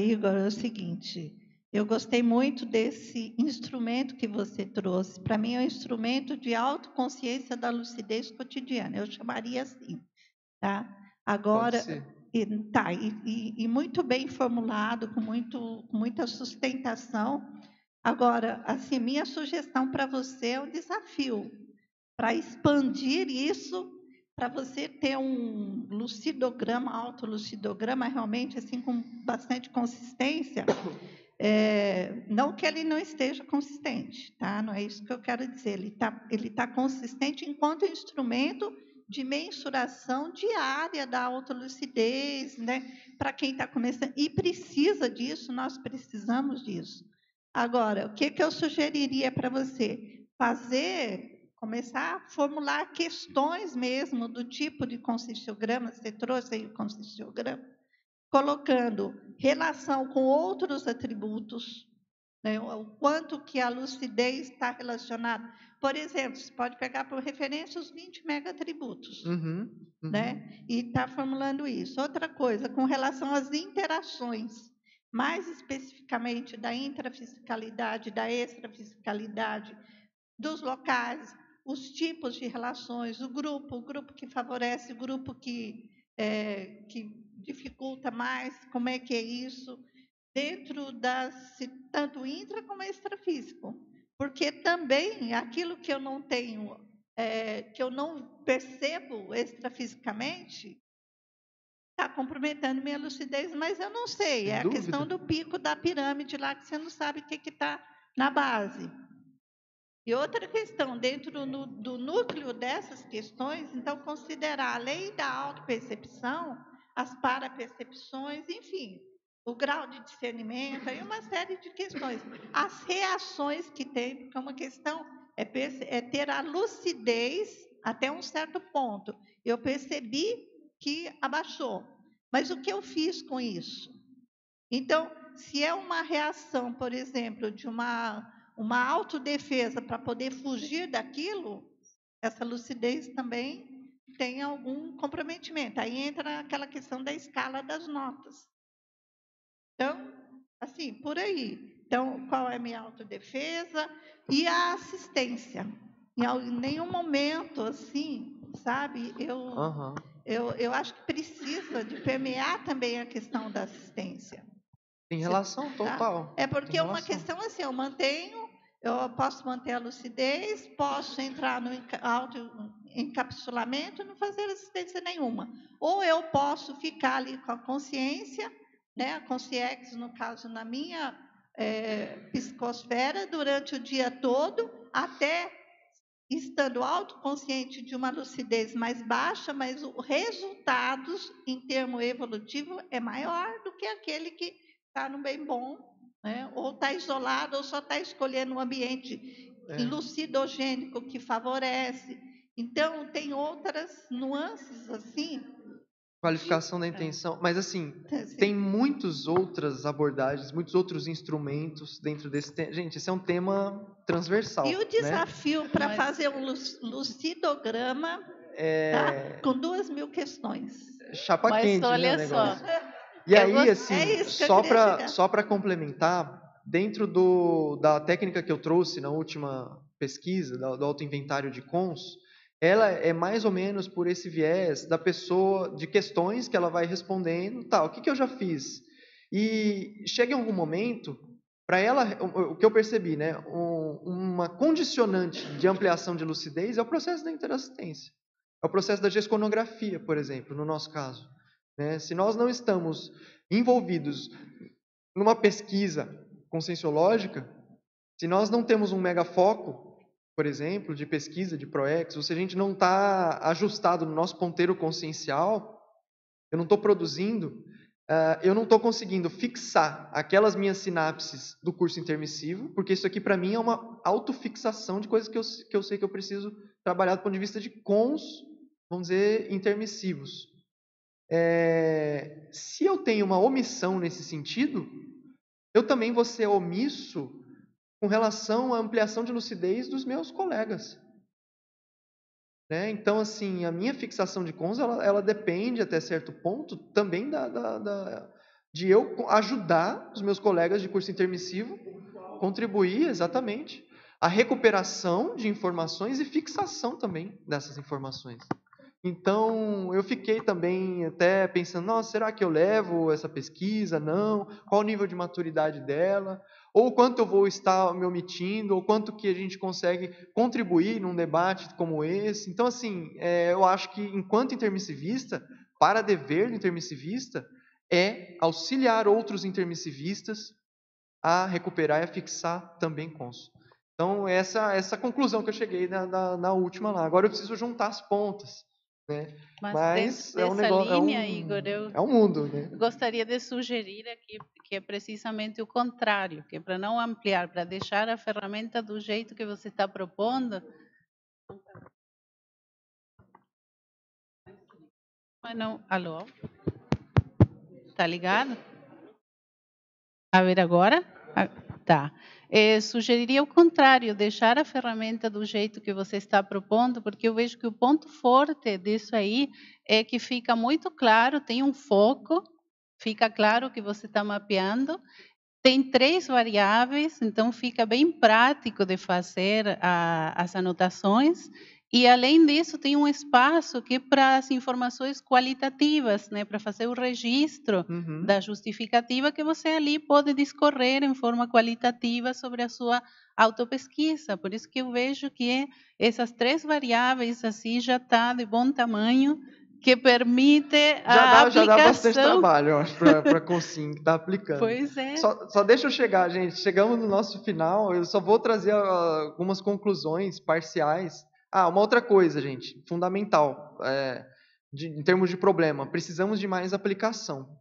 Igor, é o seguinte, eu gostei muito desse instrumento que você trouxe. Para mim, é um instrumento de autoconsciência da lucidez cotidiana. Eu chamaria assim, tá? Agora, e muito bem formulado, com muita sustentação. Agora, assim, minha sugestão para você é um desafio para expandir isso, para você ter um lucidograma, autolucidograma, realmente assim com bastante consistência. Não que ele não esteja consistente, tá? Não é isso que eu quero dizer. Ele tá consistente enquanto instrumento de mensuração diária da autolucidez, né? Para quem está começando e precisa disso, nós precisamos disso. Agora, o que eu sugeriria para você? Começar a formular questões mesmo do tipo de conscienciograma, você trouxe aí o conscienciograma, colocando relação com outros atributos, né? O quanto que a lucidez está relacionada. Por exemplo, você pode pegar por referência os 20 mega-atributos, né? E está formulando isso. Outra coisa, com relação às interações, mais especificamente da intrafisicalidade, da extrafisicalidade, dos locais, os tipos de relações, o grupo que favorece, o grupo que dificulta mais, como é que é isso, dentro tanto intra como extrafísico. Porque também aquilo que eu não tenho, que eu não percebo extrafisicamente, está comprometendo minha lucidez, mas eu não sei. É a questão do pico da pirâmide lá, que você não sabe o que está na base. E outra questão, dentro do núcleo dessas questões, então, considerar, além da autopercepção, as parapercepções, enfim, o grau de discernimento, aí uma série de questões. As reações que tem, porque uma questão é ter a lucidez até um certo ponto. Eu percebi que abaixou, mas o que eu fiz com isso? Então, se é uma reação, por exemplo, de uma autodefesa para poder fugir daquilo, essa lucidez também tem algum comprometimento. Aí entra aquela questão da escala das notas. Então, assim, por aí. Então, qual é a minha autodefesa? E a assistência. Em nenhum momento, assim, sabe, eu acho que precisa de permear também a questão da assistência. Tem relação total. Tá? É porque é uma questão assim, eu posso manter a lucidez, posso entrar no auto-encapsulamento e não fazer assistência nenhuma. Ou eu posso ficar ali com a consciência, né, a consciex, no caso, na minha psicosfera, durante o dia todo, até estando autoconsciente de uma lucidez mais baixa, mas os resultados, em termo evolutivo, é maior do que aquele que está no bem bom, né? Ou está isolado, ou só está escolhendo um ambiente lucidogênico que favorece. Então, tem outras nuances, assim. Qualificação da intenção. Mas, assim, tem muitas outras abordagens, muitos outros instrumentos dentro desse tema. Gente, esse é um tema transversal. E o desafio, né, para fazer um lucidograma, tá? Com 2.000 questões. Chapa mas quente, olha né, o só. negócio. E aí, assim, só para complementar, dentro da técnica que eu trouxe na última pesquisa, do autoinventário de cons, ela é mais ou menos por esse viés da pessoa, de questões que ela vai respondendo, o que eu já fiz? E chega em algum momento, para ela, o que eu percebi, né, uma condicionante de ampliação de lucidez é o processo da interassistência. É o processo da gesconografia, por exemplo, no nosso caso. Né? Se nós não estamos envolvidos numa pesquisa conscienciológica, se nós não temos um megafoco, por exemplo, de pesquisa, de ProEx, ou se a gente não está ajustado no nosso ponteiro consciencial, eu não estou produzindo, eu não estou conseguindo fixar aquelas minhas sinapses do curso intermissivo, porque isso aqui para mim é uma autofixação de coisas que eu sei que eu preciso trabalhar do ponto de vista de cons, vamos dizer, intermissivos. Se eu tenho uma omissão nesse sentido, eu também vou ser omisso com relação à ampliação de lucidez dos meus colegas. Né? Então, assim, a minha fixação de cons, ela depende, até certo ponto, também de eu ajudar os meus colegas de curso intermissivo, contribuir, exatamente, a recuperação de informações e fixação também dessas informações. Então, eu fiquei também até pensando, nossa, será que eu levo essa pesquisa? Não. Qual o nível de maturidade dela? Ou quanto eu vou estar me omitindo? Ou quanto que a gente consegue contribuir num debate como esse? Então, assim, eu acho que, enquanto intermissivista, para dever do intermissivista é auxiliar outros intermissivistas a recuperar e a fixar também cons. Então, essa conclusão que eu cheguei na última lá. Agora eu preciso juntar as pontas. Né? Mas é um dessa negócio, linha, Igor, é um mundo, né? Gostaria de sugerir aqui que é precisamente o contrário, que é para não ampliar, para deixar a ferramenta do jeito que você está propondo. Mas não, alô? Tá ligado? A ver agora? Tá. Sugeriria o contrário, deixar a ferramenta do jeito que você está propondo, porque eu vejo que o ponto forte disso aí é que fica muito claro, tem um foco, fica claro o que você está mapeando, tem 3 variáveis, então fica bem prático de fazer as anotações. E, além disso, tem um espaço que é para as informações qualitativas, né, para fazer o registro da justificativa, que você ali pode discorrer em forma qualitativa sobre a sua autopesquisa. Por isso que eu vejo que essas 3 variáveis assim já está de bom tamanho, que permite a aplicação. Já dá bastante trabalho, eu acho, para conseguir estar aplicando. Pois é. Só deixa eu chegar, gente. Chegamos no nosso final, eu só vou trazer algumas conclusões parciais. Uma outra coisa, gente, fundamental, em termos de problema, precisamos de mais aplicação.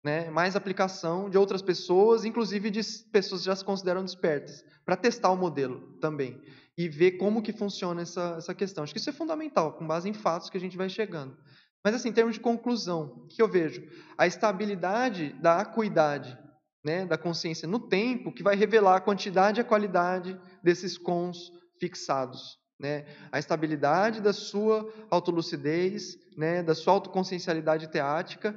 Né? Mais aplicação de outras pessoas, inclusive de pessoas que já se consideram despertas, para testar o modelo também. E ver como que funciona essa questão. Acho que isso é fundamental, com base em fatos que a gente vai chegando. Mas, assim, em termos de conclusão, o que eu vejo? A estabilidade da acuidade, né, da consciência no tempo, que vai revelar a quantidade e a qualidade desses cons fixados. Né? A estabilidade da sua autolucidez, né, da sua autoconsciencialidade teática,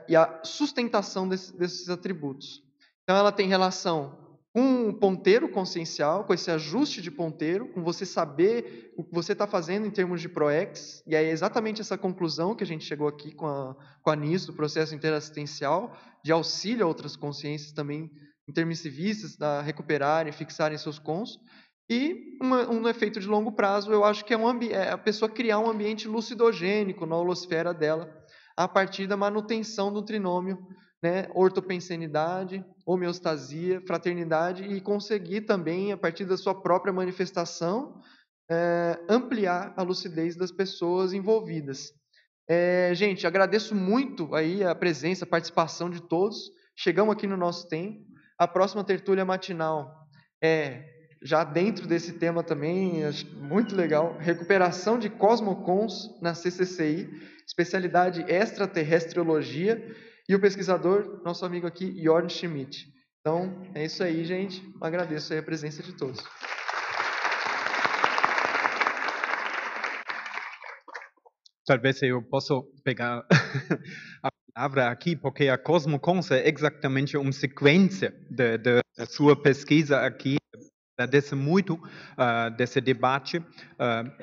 e a sustentação desses atributos. Então, ela tem relação com o ponteiro consciencial, com esse ajuste de ponteiro, com você saber o que você está fazendo em termos de ProEx, e é exatamente essa conclusão que a gente chegou aqui com a NIS, do processo interassistencial, de auxílio a outras consciências também intermissivistas a recuperarem, fixarem seus cons. E um efeito de longo prazo, eu acho que é a pessoa criar um ambiente lucidogênico na holosfera dela, a partir da manutenção do trinômio né, ortopensenidade, homeostasia, fraternidade e conseguir também, a partir da sua própria manifestação, ampliar a lucidez das pessoas envolvidas. Gente, agradeço muito aí a presença, a participação de todos. Chegamos aqui no nosso tempo. A próxima tertúlia matinal já dentro desse tema também, acho muito legal, recuperação de cosmocons na CCCI, especialidade extraterrestriologia, e o pesquisador, nosso amigo aqui, Jorn Schmidt. Então, é isso aí, gente. Agradeço aí a presença de todos. Talvez eu possa pegar a palavra aqui, porque a Cosmocons é exatamente uma sequência da sua pesquisa aqui, desse desse debate.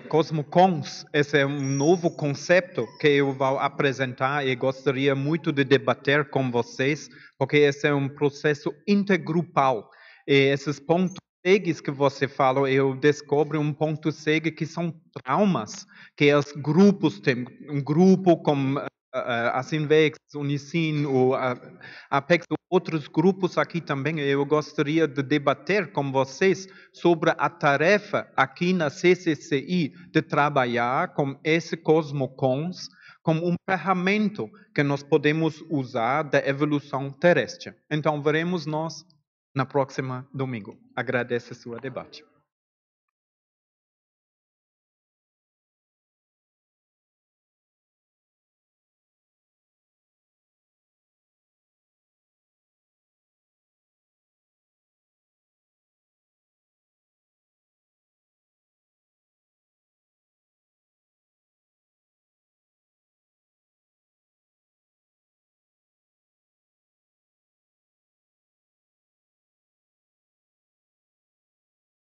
Cosmocons, esse é um novo conceito que eu vou apresentar e gostaria muito de debater com vocês, porque esse é um processo intergrupal. E esses pontos cegues que você fala, eu descobri um ponto cego que são traumas, que os grupos têm, um grupo como a Sinvex, Unicin, ou a Apex, outros grupos aqui também. Eu gostaria de debater com vocês sobre a tarefa aqui na CCCI de trabalhar com esse Cosmocons como um ferramenta que nós podemos usar da evolução terrestre. Então, veremos nós na próxima domingo. Agradeço a sua debate.